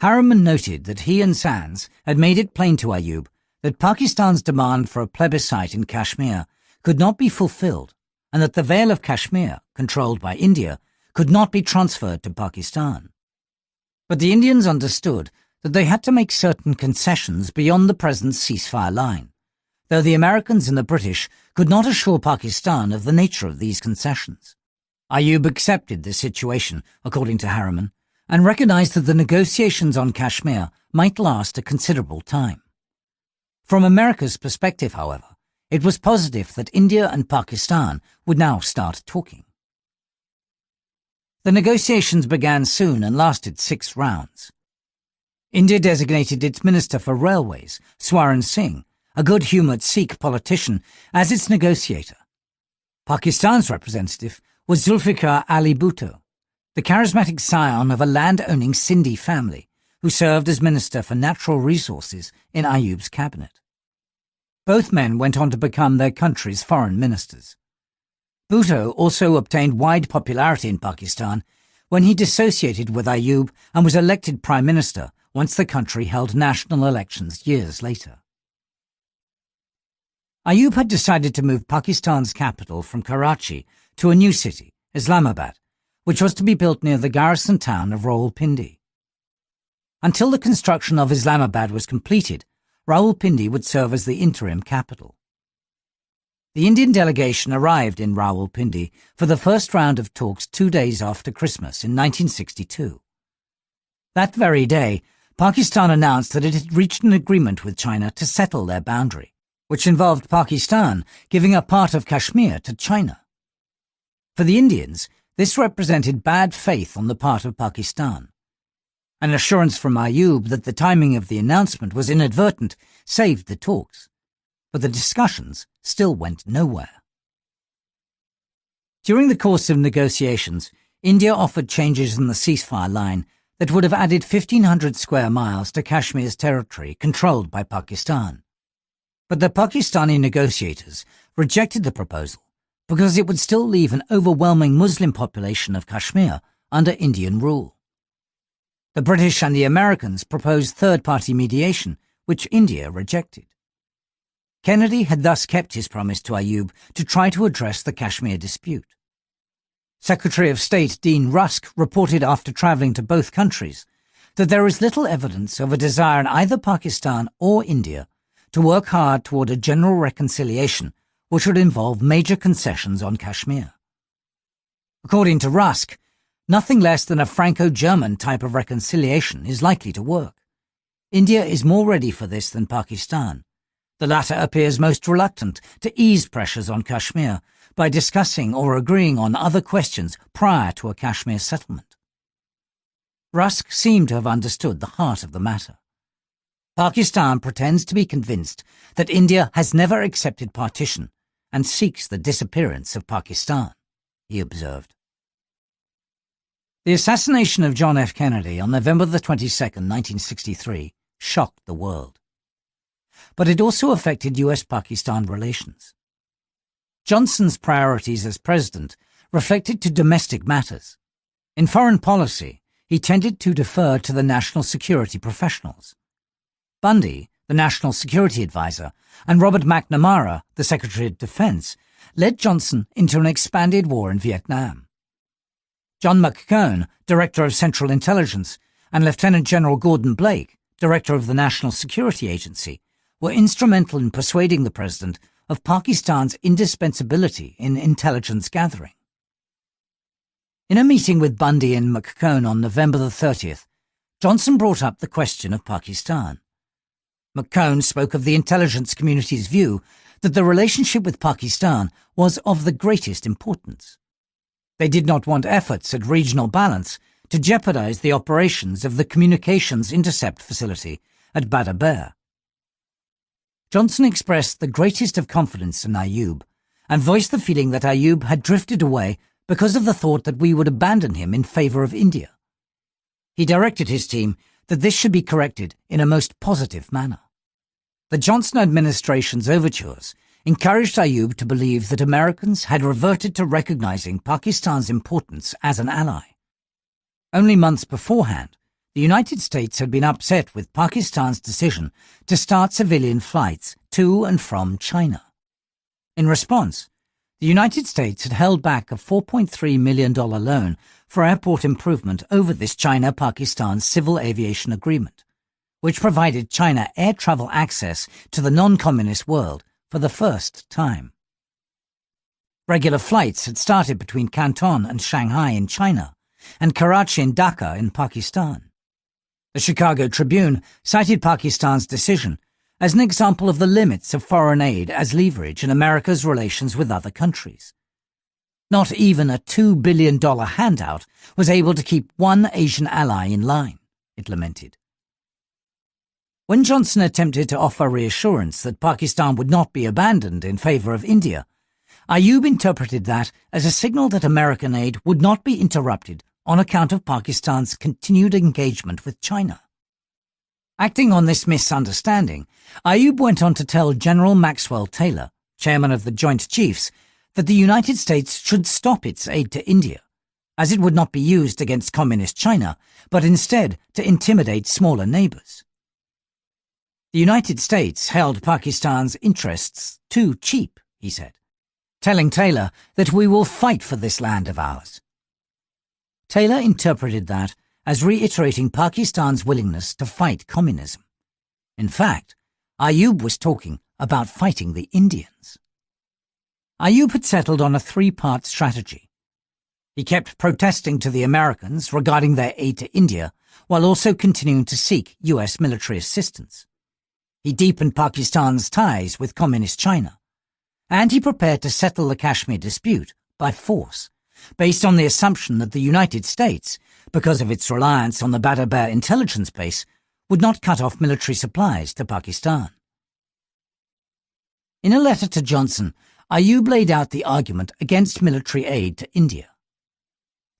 Harriman noted that he and Sands had made it plain to Ayub that Pakistan's demand for a plebiscite in Kashmir could not be fulfilled and that the Vale of Kashmir, controlled by India, could not be transferred to Pakistan. But the Indians understood that they had to make certain concessions beyond the present ceasefire line, though the Americans and the British could not assure Pakistan of the nature of these concessions. Ayub accepted this situation, according to Harriman, and recognized that the negotiations on Kashmir might last a considerable time. From America's perspective, however, it was positive that India and Pakistan would now start talking. The negotiations began soon and lasted 6 rounds. India designated its Minister for Railways, Swaran Singh, a good-humoured Sikh politician, as its negotiator. Pakistan's representative was Zulfikar Ali Bhutto, the charismatic scion of a land-owning Sindhi family who served as Minister for Natural Resources in Ayub's cabinet. Both men went on to become their country's foreign ministers. Bhutto also obtained wide popularity in Pakistan when he dissociated with Ayub and was elected Prime Minister once the country held national elections years later. Ayub had decided to move Pakistan's capital from Karachi to a new city, Islamabad, which was to be built near the garrison town of Rawalpindi. Until the construction of Islamabad was completed, Rawalpindi would serve as the interim capital. The Indian delegation arrived in Rawalpindi for the first round of talks 2 days after Christmas in 1962. That very day, Pakistan announced that it had reached an agreement with China to settle their boundary, which involved Pakistan giving up part of Kashmir to China. For the Indians, this represented bad faith on the part of Pakistan. An assurance from Ayub that the timing of the announcement was inadvertent saved the talks, but the discussions still went nowhere. During the course of negotiations, India offered changes in the ceasefire line that would have added 1,500 square miles to Kashmir's territory controlled by Pakistan. But the Pakistani negotiators rejected the proposal because it would still leave an overwhelming Muslim population of Kashmir under Indian rule. The British and the Americans proposed third-party mediation, which India rejected. Kennedy had thus kept his promise to Ayub to try to address the Kashmir dispute. Secretary of State Dean Rusk reported after travelling to both countries that there is little evidence of a desire in either Pakistan or India to work hard toward a general reconciliation which would involve major concessions on Kashmir. According to Rusk, nothing less than a Franco-German type of reconciliation is likely to work. India is more ready for this than Pakistan. The latter appears most reluctant to ease pressures on Kashmir by discussing or agreeing on other questions prior to a Kashmir settlement. Rusk seemed to have understood the heart of the matter. Pakistan pretends to be convinced that India has never accepted partition and seeks the disappearance of Pakistan, he observed. The assassination of John F. Kennedy on November 22, 1963, shocked the world. But it also affected US-Pakistan relations. Johnson's priorities as president reflected to domestic matters. In foreign policy, he tended to defer to the national security professionals. Bundy, the national security advisor, and Robert McNamara, the Secretary of Defense, led Johnson into an expanded war in Vietnam. John McCone, Director of Central Intelligence, and Lieutenant General Gordon Blake, Director of the National Security Agency, were instrumental in persuading the president of Pakistan's indispensability in intelligence gathering. In a meeting with Bundy and McCone on November 30th, Johnson brought up the question of Pakistan. McCone spoke of the intelligence community's view that the relationship with Pakistan was of the greatest importance. They did not want efforts at regional balance to jeopardize the operations of the communications intercept facility at Badr Bahr. Johnson expressed the greatest of confidence in Ayub and voiced the feeling that Ayub had drifted away because of the thought that we would abandon him in favor of India. He directed his team that this should be corrected in a most positive manner. The Johnson administration's overtures encouraged Ayub to believe that Americans had reverted to recognizing Pakistan's importance as an ally. Only months beforehand, the United States had been upset with Pakistan's decision to start civilian flights to and from China. In response, the United States had held back a $4.3 million loan for airport improvement over this China-Pakistan civil aviation agreement, which provided China air travel access to the non-communist world for the first time. Regular flights had started between Canton and Shanghai in China and Karachi and Dhaka in Pakistan. The Chicago Tribune cited Pakistan's decision as an example of the limits of foreign aid as leverage in America's relations with other countries. Not even a $2 billion handout was able to keep one Asian ally in line, it lamented. When Johnson attempted to offer reassurance that Pakistan would not be abandoned in favor of India, Ayub interpreted that as a signal that American aid would not be interrupted on account of Pakistan's continued engagement with China. Acting on this misunderstanding, Ayub went on to tell General Maxwell Taylor, chairman of the Joint Chiefs, that the United States should stop its aid to India, as it would not be used against Communist China, but instead to intimidate smaller neighbors. The United States held Pakistan's interests too cheap, he said, telling Taylor that we will fight for this land of ours. Taylor interpreted that as reiterating Pakistan's willingness to fight communism. In fact, Ayub was talking about fighting the Indians. Ayub had settled on a three-part strategy. He kept protesting to the Americans regarding their aid to India while also continuing to seek US military assistance. He deepened Pakistan's ties with Communist China, and he prepared to settle the Kashmir dispute by force, based on the assumption that the United States, because of its reliance on the Badr Bahr intelligence base, would not cut off military supplies to Pakistan. In a letter to Johnson, Ayub laid out the argument against military aid to India.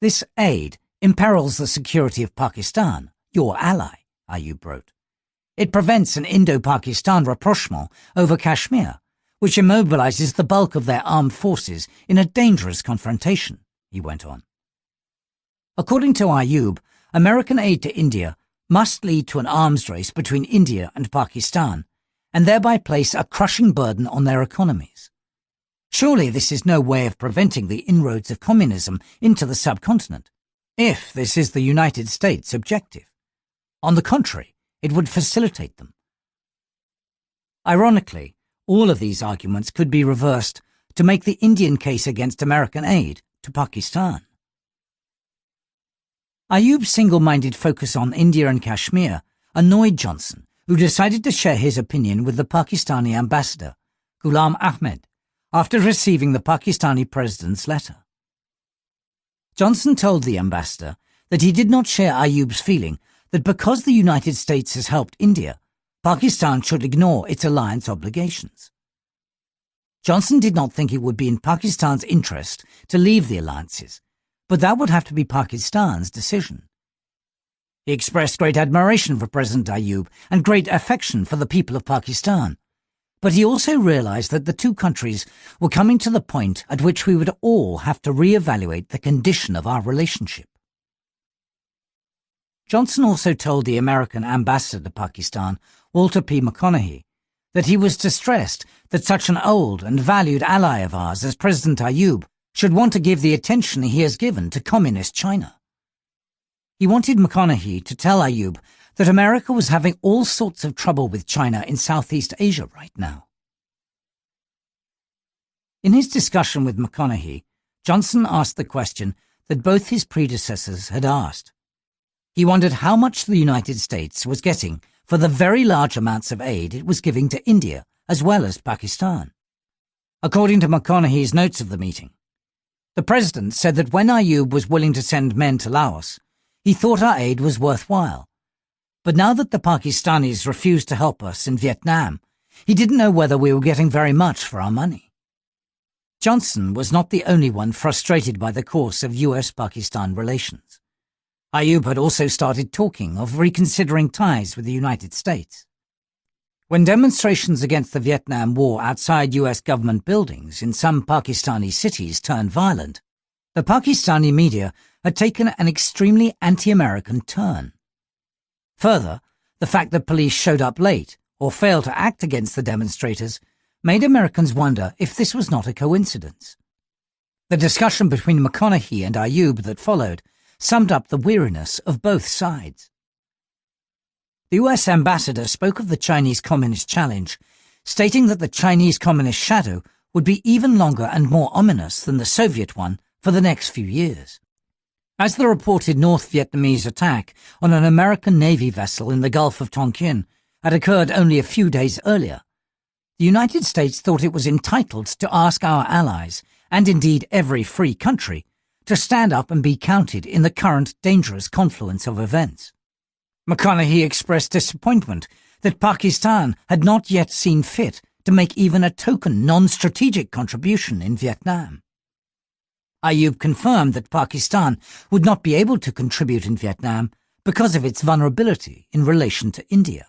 This aid imperils the security of Pakistan, your ally, Ayub wrote. It prevents an Indo-Pakistan rapprochement over Kashmir, which immobilizes the bulk of their armed forces in a dangerous confrontation, he went on. According to Ayub, American aid to India must lead to an arms race between India and Pakistan, and thereby place a crushing burden on their economies. Surely this is no way of preventing the inroads of communism into the subcontinent, if this is the United States' objective. On the contrary, it would facilitate them. Ironically, all of these arguments could be reversed to make the Indian case against American aid to Pakistan. Ayub's single-minded focus on India and Kashmir annoyed Johnson, who decided to share his opinion with the Pakistani ambassador, Ghulam Ahmed, after receiving the Pakistani president's letter. Johnson told the ambassador that he did not share Ayub's feeling that because the United States has helped India, Pakistan should ignore its alliance obligations. Johnson did not think it would be in Pakistan's interest to leave the alliances, but that would have to be Pakistan's decision. He expressed great admiration for President Ayub and great affection for the people of Pakistan, but he also realized that the two countries were coming to the point at which we would all have to re-evaluate the condition of our relationship. Johnson also told the American ambassador to Pakistan, Walter P. McConaughey, that he was distressed that such an old and valued ally of ours as President Ayub should want to give the attention he has given to communist China. He wanted McConaughey to tell Ayub that America was having all sorts of trouble with China in Southeast Asia right now. In his discussion with McConaughey, Johnson asked the question that both his predecessors had asked. He wondered how much the United States was getting for the very large amounts of aid it was giving to India as well as Pakistan. According to McConaughey's notes of the meeting, the president said that when Ayub was willing to send men to Laos, he thought our aid was worthwhile. But now that the Pakistanis refused to help us in Vietnam, he didn't know whether we were getting very much for our money. Johnson was not the only one frustrated by the course of US-Pakistan relations. Ayub had also started talking of reconsidering ties with the United States. When demonstrations against the Vietnam War outside US government buildings in some Pakistani cities turned violent, the Pakistani media had taken an extremely anti-American turn. Further, the fact that police showed up late or failed to act against the demonstrators made Americans wonder if this was not a coincidence. The discussion between McConaughey and Ayub that followed summed up the weariness of both sides. The US ambassador spoke of the Chinese Communist challenge, stating that the Chinese Communist shadow would be even longer and more ominous than the Soviet one for the next few years. As the reported North Vietnamese attack on an American Navy vessel in the Gulf of Tonkin had occurred only a few days earlier, the United States thought it was entitled to ask our allies, and indeed every free country, to stand up and be counted in the current dangerous confluence of events. McConaughey expressed disappointment that Pakistan had not yet seen fit to make even a token non-strategic contribution in Vietnam. Ayub confirmed that Pakistan would not be able to contribute in Vietnam because of its vulnerability in relation to India.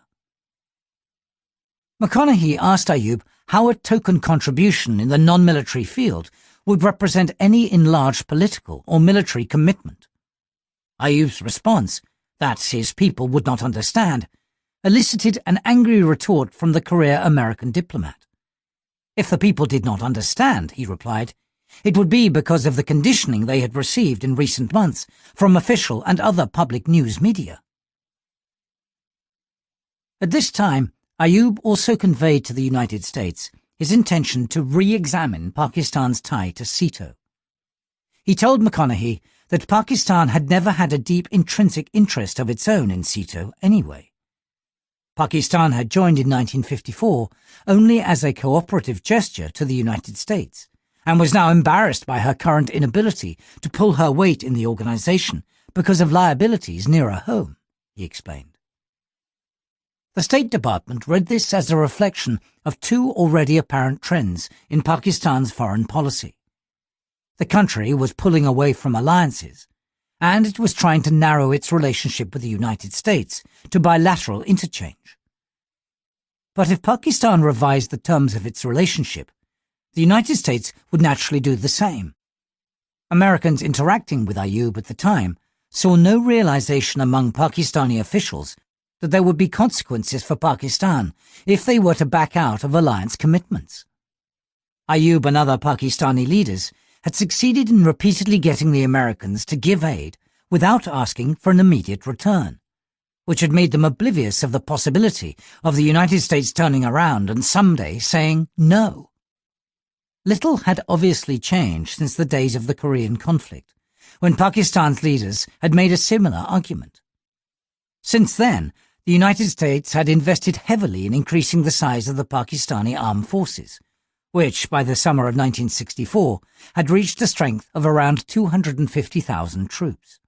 McConaughey asked Ayub how a token contribution in the non-military field would represent any enlarged political or military commitment. Ayub's response, that his people would not understand, elicited an angry retort from the career American diplomat. If the people did not understand, he replied, it would be because of the conditioning they had received in recent months from official and other public news media. At this time, Ayub also conveyed to the United States his intention to re-examine Pakistan's tie to SEATO. He told McConaughey that Pakistan had never had a deep intrinsic interest of its own in SEATO anyway. Pakistan had joined in 1954 only as a cooperative gesture to the United States, and was now embarrassed by her current inability to pull her weight in the organization because of liabilities nearer home, he explained. The State Department read this as a reflection of two already apparent trends in Pakistan's foreign policy. The country was pulling away from alliances, and it was trying to narrow its relationship with the United States to bilateral interchange. But if Pakistan revised the terms of its relationship, the United States would naturally do the same. Americans interacting with Ayub at the time saw no realization among Pakistani officials that there would be consequences for Pakistan if they were to back out of alliance commitments. Ayub and other Pakistani leaders had succeeded in repeatedly getting the Americans to give aid without asking for an immediate return, which had made them oblivious of the possibility of the United States turning around and someday saying no. Little had obviously changed since the days of the Korean conflict, when Pakistan's leaders had made a similar argument. Since then, the United States had invested heavily in increasing the size of the Pakistani armed forces, which, by the summer of 1964, had reached a strength of around 250,000 troops.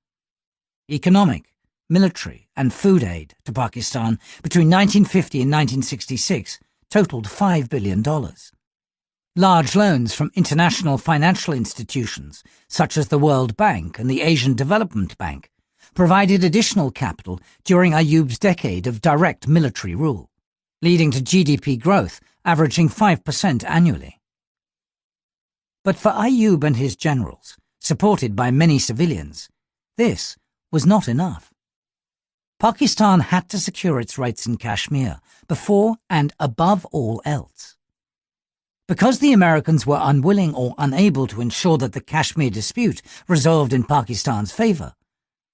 Economic, military, and food aid to Pakistan between 1950 and 1966 totaled $5 billion. Large loans from international financial institutions, such as the World Bank and the Asian Development Bank, provided additional capital during Ayub's decade of direct military rule, leading to GDP growth averaging 5% annually. But for Ayub and his generals, supported by many civilians, this was not enough. Pakistan had to secure its rights in Kashmir before and above all else. Because the Americans were unwilling or unable to ensure that the Kashmir dispute resolved in Pakistan's favour,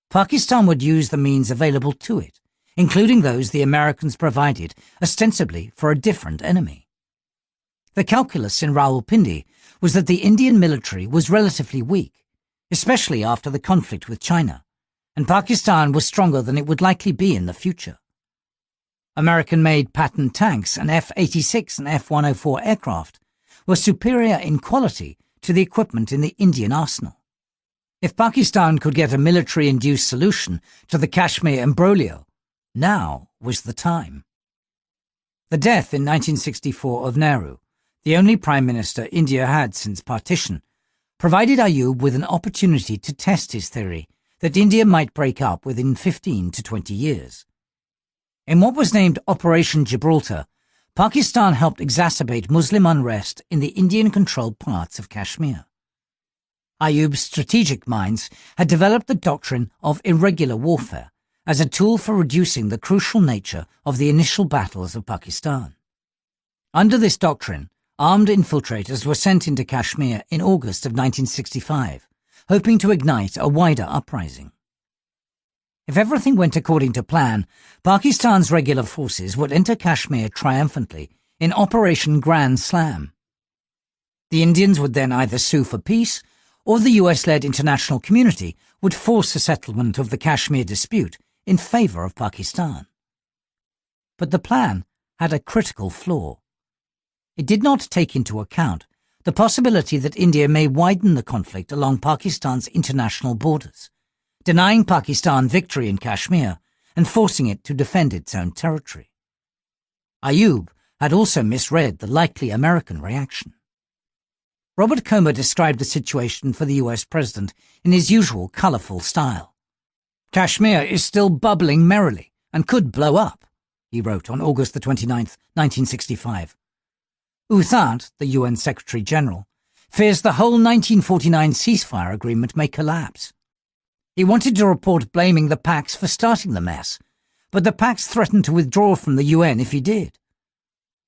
Pakistan would use the means available to it, including those the Americans provided ostensibly for a different enemy. The calculus in Rawalpindi was that the Indian military was relatively weak, especially after the conflict with China, and Pakistan was stronger than it would likely be in the future. American-made Patton tanks and F-86 and F-104 aircraft were superior in quality to the equipment in the Indian arsenal. If Pakistan could get a military-induced solution to the Kashmir imbroglio, now was the time. The death in 1964 of Nehru, the only prime minister India had since partition, provided Ayub with an opportunity to test his theory that India might break up within 15 to 20 years. In what was named Operation Gibraltar, Pakistan helped exacerbate Muslim unrest in the Indian-controlled parts of Kashmir. Ayub's strategic minds had developed the doctrine of irregular warfare as a tool for reducing the crucial nature of the initial battles of Pakistan. Under this doctrine, armed infiltrators were sent into Kashmir in August of 1965, hoping to ignite a wider uprising. If everything went according to plan, Pakistan's regular forces would enter Kashmir triumphantly in Operation Grand Slam. The Indians would then either sue for peace, or the US-led international community would force a settlement of the Kashmir dispute in favour of Pakistan. But the plan had a critical flaw. It did not take into account the possibility that India may widen the conflict along Pakistan's international borders, denying Pakistan victory in Kashmir and forcing it to defend its own territory. Ayub had also misread the likely American reaction. Robert Comer described the situation for the US president in his usual colourful style. "Kashmir is still bubbling merrily and could blow up," he wrote on August the 29th, 1965. Husain, the UN Secretary-General, fears the whole 1949 ceasefire agreement may collapse. He wanted to report blaming the Pacs for starting the mess, but the Pacs threatened to withdraw from the UN if he did.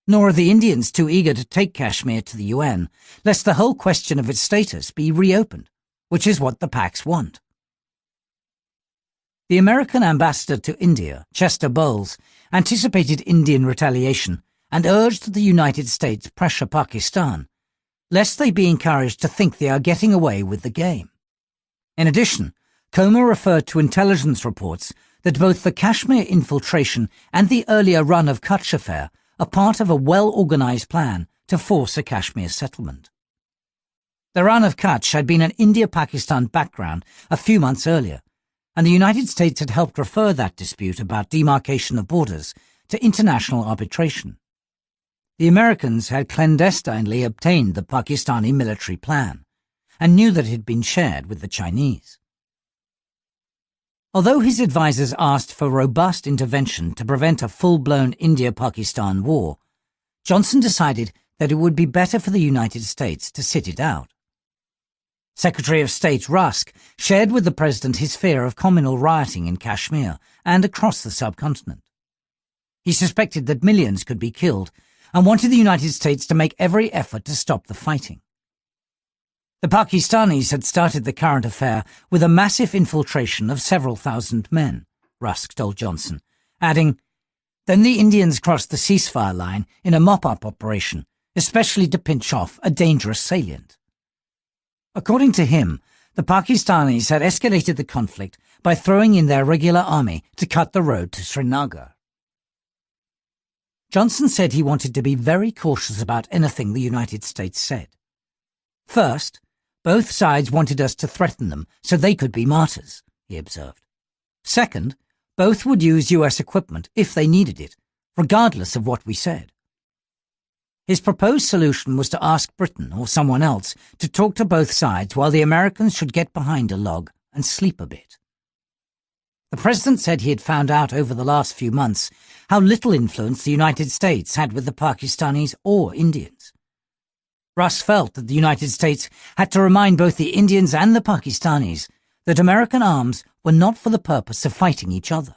Nor are the Indians too eager to take Kashmir to the UN, lest the whole question of its status be reopened, which is what the Pacs want. The American ambassador to India, Chester Bowles, anticipated Indian retaliation and urged the United States pressure Pakistan, lest they be encouraged to think they are getting away with the game. In addition, Comer referred to intelligence reports that both the Kashmir infiltration and the earlier run of Kutch affair are part of a well-organized plan to force a Kashmir settlement. The run of Kutch had been an India-Pakistan background a few months earlier, and the United States had helped refer that dispute about demarcation of borders to international arbitration. The Americans had clandestinely obtained the Pakistani military plan and knew that it had been shared with the Chinese. Although his advisers asked for robust intervention to prevent a full-blown India-Pakistan war, Johnson decided that it would be better for the United States to sit it out. Secretary of State Rusk shared with the president his fear of communal rioting in Kashmir and across the subcontinent. He suspected that millions could be killed and wanted the United States to make every effort to stop the fighting. The Pakistanis had started the current affair with a massive infiltration of several thousand men, Rusk told Johnson, adding, "Then the Indians crossed the ceasefire line in a mop-up operation, especially to pinch off a dangerous salient." According to him, the Pakistanis had escalated the conflict by throwing in their regular army to cut the road to Srinagar. Johnson said he wanted to be very cautious about anything the United States said. First, both sides wanted us to threaten them so they could be martyrs, he observed. Second, both would use US equipment if they needed it, regardless of what we said. His proposed solution was to ask Britain or someone else to talk to both sides while the Americans should get behind a log and sleep a bit. The president said he had found out over the last few months how little influence the United States had with the Pakistanis or Indians. Russ felt that the United States had to remind both the Indians and the Pakistanis that American arms were not for the purpose of fighting each other.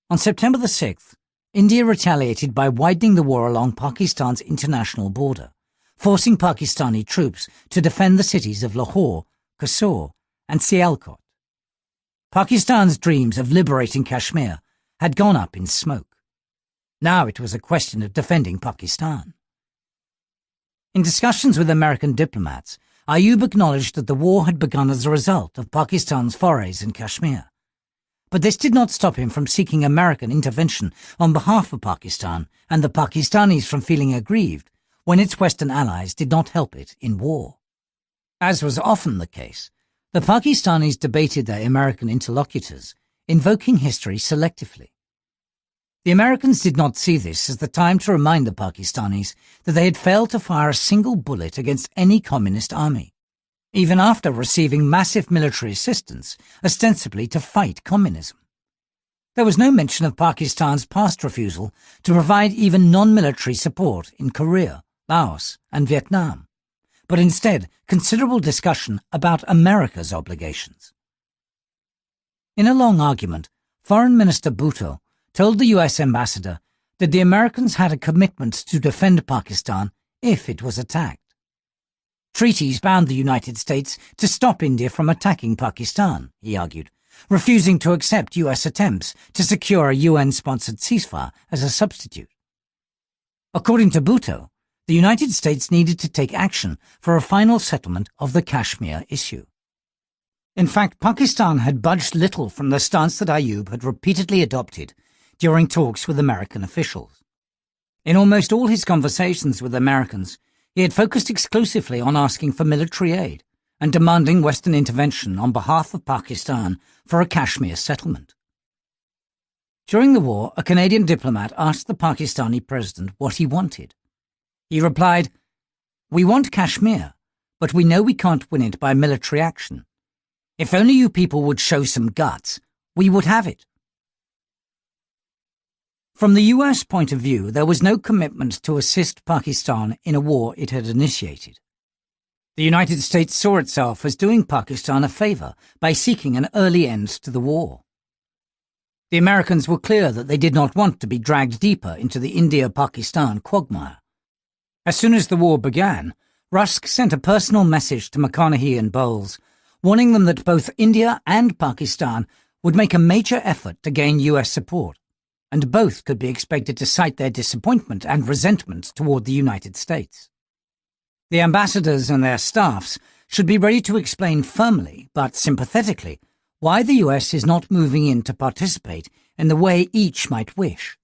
On September the 6th, India retaliated by widening the war along Pakistan's international border, forcing Pakistani troops to defend the cities of Lahore, Kasur, and Sialkot. Pakistan's dreams of liberating Kashmir had gone up in smoke. Now it was a question of defending Pakistan. In discussions with American diplomats, Ayub acknowledged that the war had begun as a result of Pakistan's forays in Kashmir. But this did not stop him from seeking American intervention on behalf of Pakistan and the Pakistanis from feeling aggrieved when its Western allies did not help it in war. As was often the case, the Pakistanis debated their American interlocutors, invoking history selectively. The Americans did not see this as the time to remind the Pakistanis that they had failed to fire a single bullet against any communist army, even after receiving massive military assistance, ostensibly to fight communism. There was no mention of Pakistan's past refusal to provide even non-military support in Korea, Laos, and Vietnam, but instead considerable discussion about America's obligations. In a long argument, Foreign Minister Bhutto told the US ambassador that the Americans had a commitment to defend Pakistan if it was attacked. Treaties bound the United States to stop India from attacking Pakistan, he argued, refusing to accept US attempts to secure a UN-sponsored ceasefire as a substitute. According to Bhutto, the United States needed to take action for a final settlement of the Kashmir issue. In fact, Pakistan had budged little from the stance that Ayub had repeatedly adopted during talks with American officials. In almost all his conversations with Americans, he had focused exclusively on asking for military aid and demanding Western intervention on behalf of Pakistan for a Kashmir settlement. During the war, a Canadian diplomat asked the Pakistani president what he wanted. He replied, "We want Kashmir, but we know we can't win it by military action. If only you people would show some guts, we would have it." From the US point of view, there was no commitment to assist Pakistan in a war it had initiated. The United States saw itself as doing Pakistan a favor by seeking an early end to the war. The Americans were clear that they did not want to be dragged deeper into the India-Pakistan quagmire. As soon as the war began, Rusk sent a personal message to McConaughey and Bowles, warning them that both India and Pakistan would make a major effort to gain US support, and both could be expected to cite their disappointment and resentment toward the United States. The ambassadors and their staffs should be ready to explain firmly, but sympathetically, why the US is not moving in to participate in the way each might wish,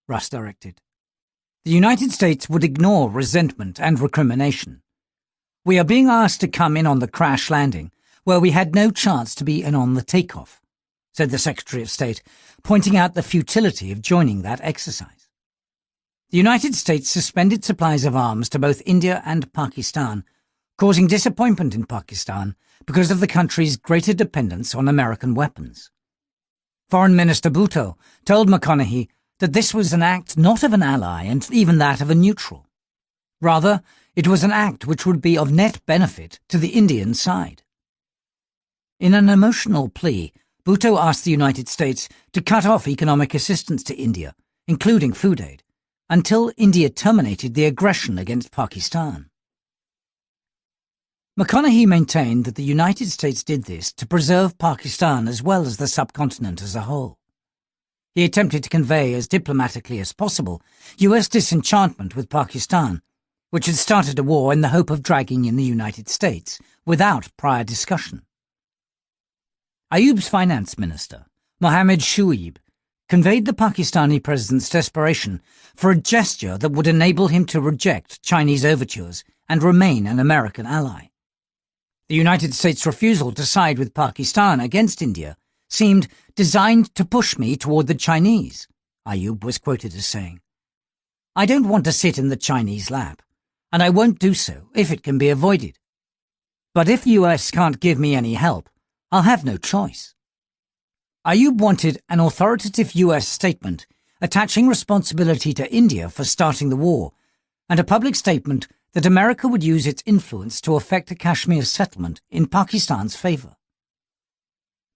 Russ directed. The United States would ignore resentment and recrimination. "We are being asked to come in on the crash landing, where we had no chance to be in on the takeoff," said the Secretary of State, pointing out the futility of joining that exercise. The United States suspended supplies of arms to both India and Pakistan, causing disappointment in Pakistan because of the country's greater dependence on American weapons. Foreign Minister Bhutto told McConaughey that this was an act not of an ally and even that of a neutral. Rather, it was an act which would be of net benefit to the Indian side. In an emotional plea, Bhutto asked the United States to cut off economic assistance to India, including food aid, until India terminated the aggression against Pakistan. McConaughey maintained that the United States did this to preserve Pakistan as well as the subcontinent as a whole. He attempted to convey as diplomatically as possible US disenchantment with Pakistan, which had started a war in the hope of dragging in the United States without prior discussion. Ayub's finance minister, Mohammed Shuaib, conveyed the Pakistani president's desperation for a gesture that would enable him to reject Chinese overtures and remain an American ally. The United States' refusal to side with Pakistan against India seemed designed to push me toward the Chinese, Ayub was quoted as saying. I don't want to sit in the Chinese lap, and I won't do so if it can be avoided. But if the US can't give me any help, I'll have no choice. Ayub wanted an authoritative US statement attaching responsibility to India for starting the war, and a public statement that America would use its influence to effect a Kashmir settlement in Pakistan's favour.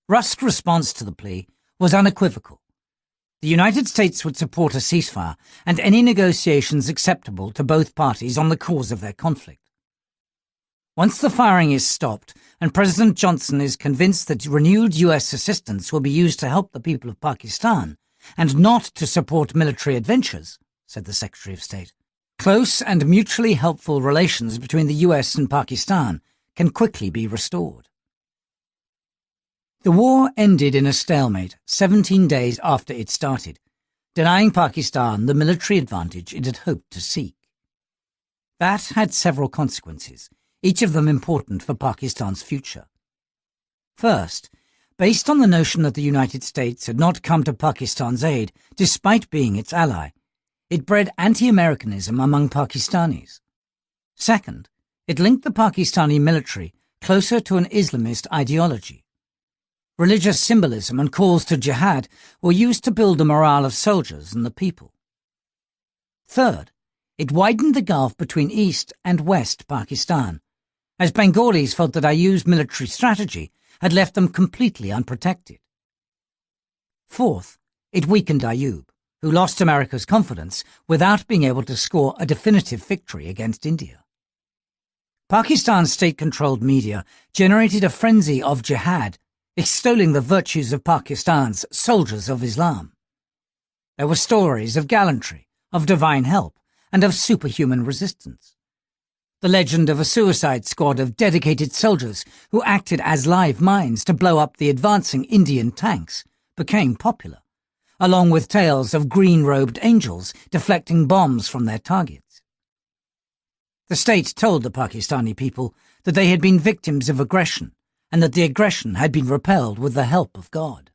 Rusk's response to the plea was unequivocal. The United States would support a ceasefire and any negotiations acceptable to both parties on the cause of their conflict. Once the firing is stopped and President Johnson is convinced that renewed US assistance will be used to help the people of Pakistan and not to support military adventures, said the Secretary of State, close and mutually helpful relations between the US and Pakistan can quickly be restored. The war ended in a stalemate 17 days after it started, denying Pakistan the military advantage it had hoped to seek. That had several consequences, each of them important for Pakistan's future. First, based on the notion that the United States had not come to Pakistan's aid despite being its ally, it bred anti-Americanism among Pakistanis. Second, it linked the Pakistani military closer to an Islamist ideology. Religious symbolism and calls to jihad were used to build the morale of soldiers and the people. Third, it widened the gulf between East and West Pakistan, as Bengalis felt that Ayub's military strategy had left them completely unprotected. Fourth, it weakened Ayub, who lost America's confidence without being able to score a definitive victory against India. Pakistan's state-controlled media generated a frenzy of jihad, extolling the virtues of Pakistan's soldiers of Islam. There were stories of gallantry, of divine help, and of superhuman resistance. The legend of a suicide squad of dedicated soldiers who acted as live mines to blow up the advancing Indian tanks became popular, along with tales of green-robed angels deflecting bombs from their targets. The state told the Pakistani people that they had been victims of aggression and that the aggression had been repelled with the help of God.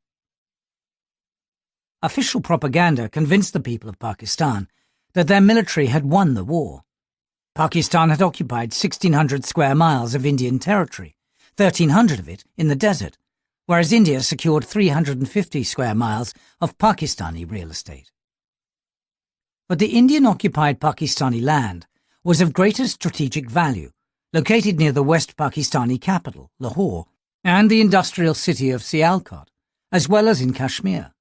Official propaganda convinced the people of Pakistan that their military had won the war. Pakistan had occupied 1,600 square miles of Indian territory, 1,300 of it in the desert, whereas India secured 350 square miles of Pakistani real estate. But the Indian-occupied Pakistani land was of greater strategic value, located near the West Pakistani capital, Lahore, and the industrial city of Sialkot, as well as in Kashmir.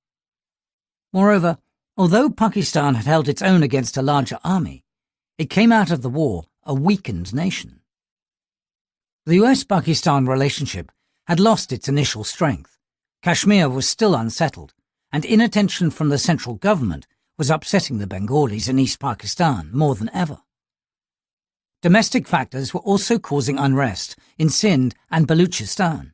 Moreover, although Pakistan had held its own against a larger army, it came out of the war a weakened nation. The US-Pakistan relationship had lost its initial strength. Kashmir was still unsettled, and inattention from the central government was upsetting the Bengalis in East Pakistan more than ever. Domestic factors were also causing unrest in Sindh and Baluchistan.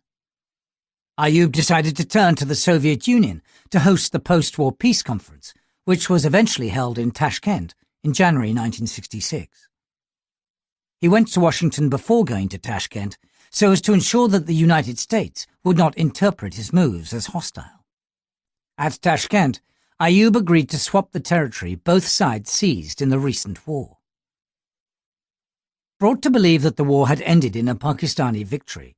Ayub decided to turn to the Soviet Union to host the post-war peace conference, which was eventually held in Tashkent in January 1966. He went to Washington before going to Tashkent so as to ensure that the United States would not interpret his moves as hostile. At Tashkent, Ayub agreed to swap the territory both sides seized in the recent war. Brought to believe that the war had ended in a Pakistani victory,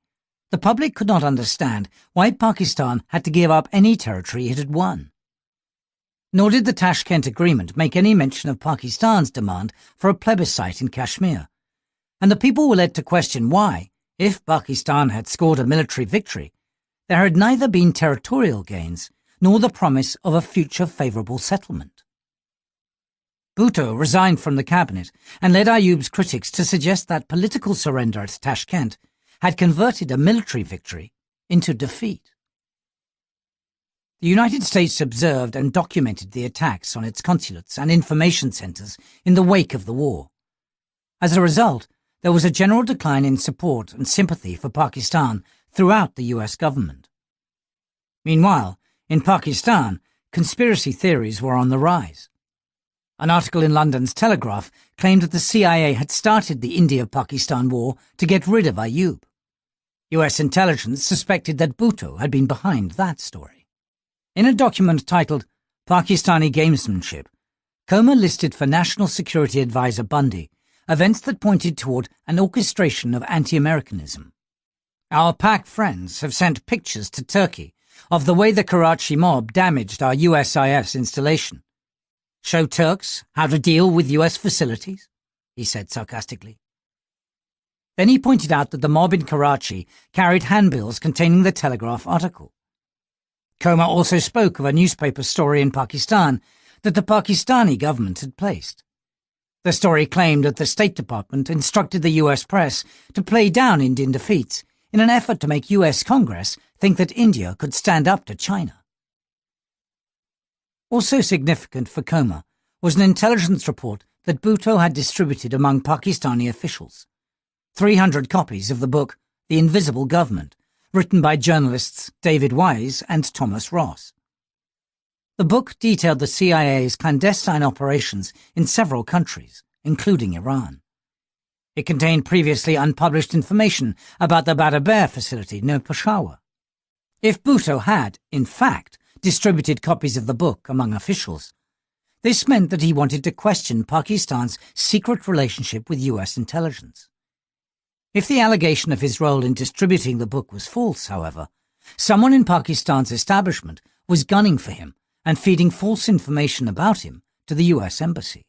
the public could not understand why Pakistan had to give up any territory it had won. Nor did the Tashkent Agreement make any mention of Pakistan's demand for a plebiscite in Kashmir, and the people were led to question why, if Pakistan had scored a military victory, there had neither been territorial gains nor the promise of a future favourable settlement. Bhutto resigned from the cabinet and led Ayoub's critics to suggest that political surrender at Tashkent had converted a military victory into defeat. The United States observed and documented the attacks on its consulates and information centers in the wake of the war. As a result, there was a general decline in support and sympathy for Pakistan throughout the US government. Meanwhile, in Pakistan, conspiracy theories were on the rise. An article in London's Telegraph claimed that the CIA had started the India-Pakistan war to get rid of Ayoub. US intelligence suspected that Bhutto had been behind that story. In a document titled Pakistani Gamesmanship, Comer listed for National Security Advisor Bundy events that pointed toward an orchestration of anti-Americanism. Our Pak friends have sent pictures to Turkey of the way the Karachi mob damaged our USIS installation. Show Turks how to deal with US facilities, he said sarcastically. Then he pointed out that the mob in Karachi carried handbills containing the Telegraph article. Comer also spoke of a newspaper story in Pakistan that the Pakistani government had placed. The story claimed that the State Department instructed the US press to play down Indian defeats in an effort to make US Congress think that India could stand up to China. Also significant for Comer was an intelligence report that Bhutto had distributed among Pakistani officials. 300 copies of the book The Invisible Government, written by journalists David Wise and Thomas Ross. The book detailed the CIA's clandestine operations in several countries, including Iran. It contained previously unpublished information about the Badaber facility near Peshawar. If Bhutto had, in fact, distributed copies of the book among officials, this meant that he wanted to question Pakistan's secret relationship with US intelligence. If the allegation of his role in distributing the book was false, however, someone in Pakistan's establishment was gunning for him and feeding false information about him to the US Embassy.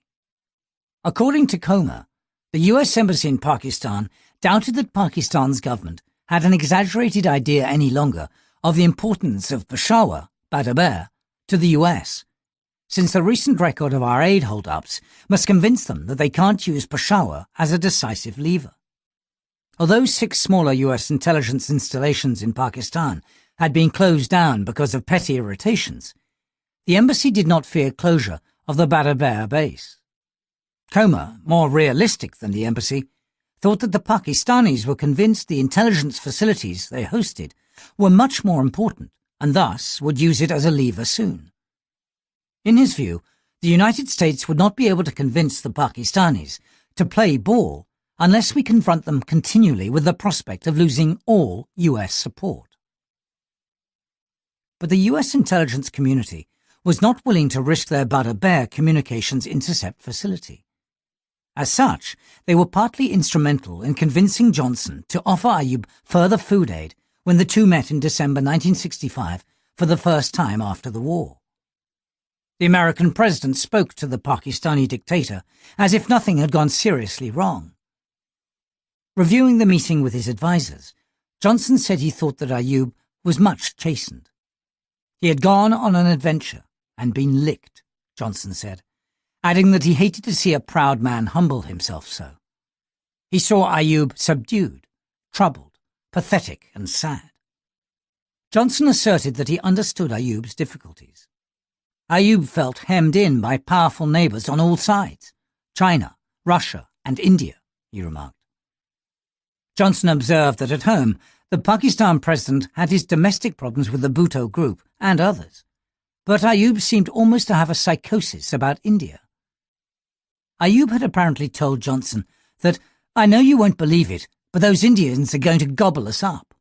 According to Comer, the US Embassy in Pakistan doubted that Pakistan's government had an exaggerated idea any longer of the importance of Peshawar, Badaber, to the US, since the recent record of our aid hold-ups must convince them that they can't use Peshawar as a decisive lever. Although 6 smaller US intelligence installations in Pakistan had been closed down because of petty irritations, the embassy did not fear closure of the Badaber base. Comer, more realistic than the embassy, thought that the Pakistanis were convinced the intelligence facilities they hosted were much more important and thus would use it as a lever soon. In his view, the United States would not be able to convince the Pakistanis to play ball unless we confront them continually with the prospect of losing all US support. But the US intelligence community was not willing to risk their Badaber communications intercept facility. As such, they were partly instrumental in convincing Johnson to offer Ayoub further food aid when the two met in December 1965 for the first time after the war. The American president spoke to the Pakistani dictator as if nothing had gone seriously wrong. Reviewing the meeting with his advisers, Johnson said he thought that Ayoub was much chastened. He had gone on an adventure and been licked, Johnson said, adding that he hated to see a proud man humble himself so. He saw Ayoub subdued, troubled, pathetic and sad. Johnson asserted that he understood Ayoub's difficulties. Ayoub felt hemmed in by powerful neighbours on all sides, China, Russia and India, he remarked. Johnson observed that at home, the Pakistan president had his domestic problems with the Bhutto group and others, but Ayoub seemed almost to have a psychosis about India. Ayoub had apparently told Johnson that, "I know you won't believe it, but those Indians are going to gobble us up."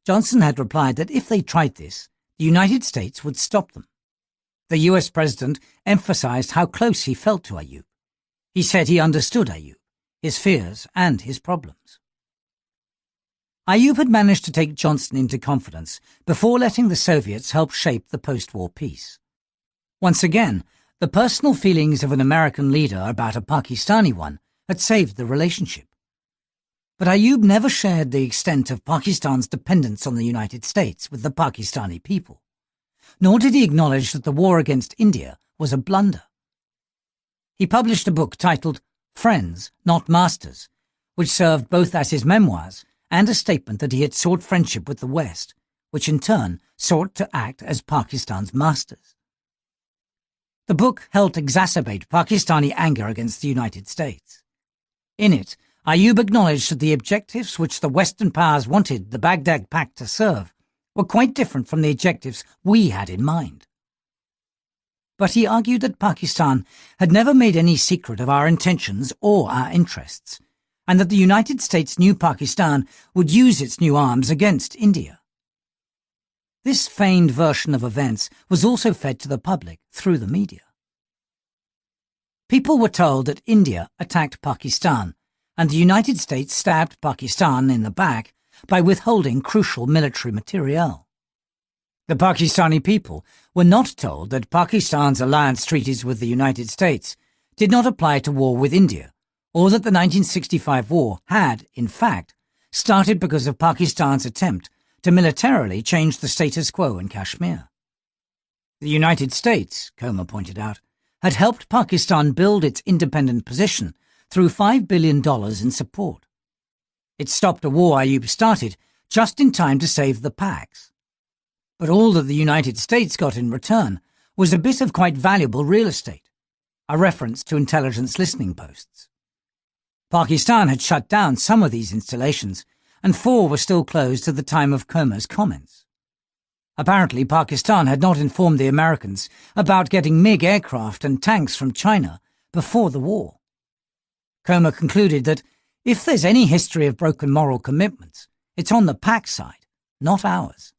Johnson had replied that if they tried this, the United States would stop them. The US president emphasized how close he felt to Ayoub. He said he understood Ayoub, his fears and his problems. Ayoub had managed to take Johnson into confidence before letting the Soviets help shape the post-war peace. Once again, the personal feelings of an American leader about a Pakistani one had saved the relationship. But Ayoub never shared the extent of Pakistan's dependence on the United States with the Pakistani people, nor did he acknowledge that the war against India was a blunder. he published a book titled Friends, Not Masters, which served both as his memoirs and a statement that he had sought friendship with the West, which in turn sought to act as Pakistan's masters. The book helped exacerbate Pakistani anger against the United States. In it, Ayub acknowledged that the objectives which the Western powers wanted the Baghdad Pact to serve were quite different from the objectives we had in mind. But he argued that Pakistan had never made any secret of our intentions or our interests, and that the United States knew Pakistan would use its new arms against India. This feigned version of events was also fed to the public through the media. People were told that India attacked Pakistan, and the United States stabbed Pakistan in the back by withholding crucial military materiel. The Pakistani people were not told that Pakistan's alliance treaties with the United States did not apply to war with India, or that the 1965 war had, in fact, started because of Pakistan's attempt to militarily change the status quo in Kashmir. The United States, Comer pointed out, had helped Pakistan build its independent position through $5 billion in support. It stopped a war Ayub started just in time to save the Paks. But all that the United States got in return was a bit of quite valuable real estate, a reference to intelligence listening posts. Pakistan had shut down some of these installations, and 4 were still closed at the time of Comer's comments. Apparently, Pakistan had not informed the Americans about getting MiG aircraft and tanks from China before the war. Comer concluded that if there's any history of broken moral commitments, it's on the Pak side, not ours.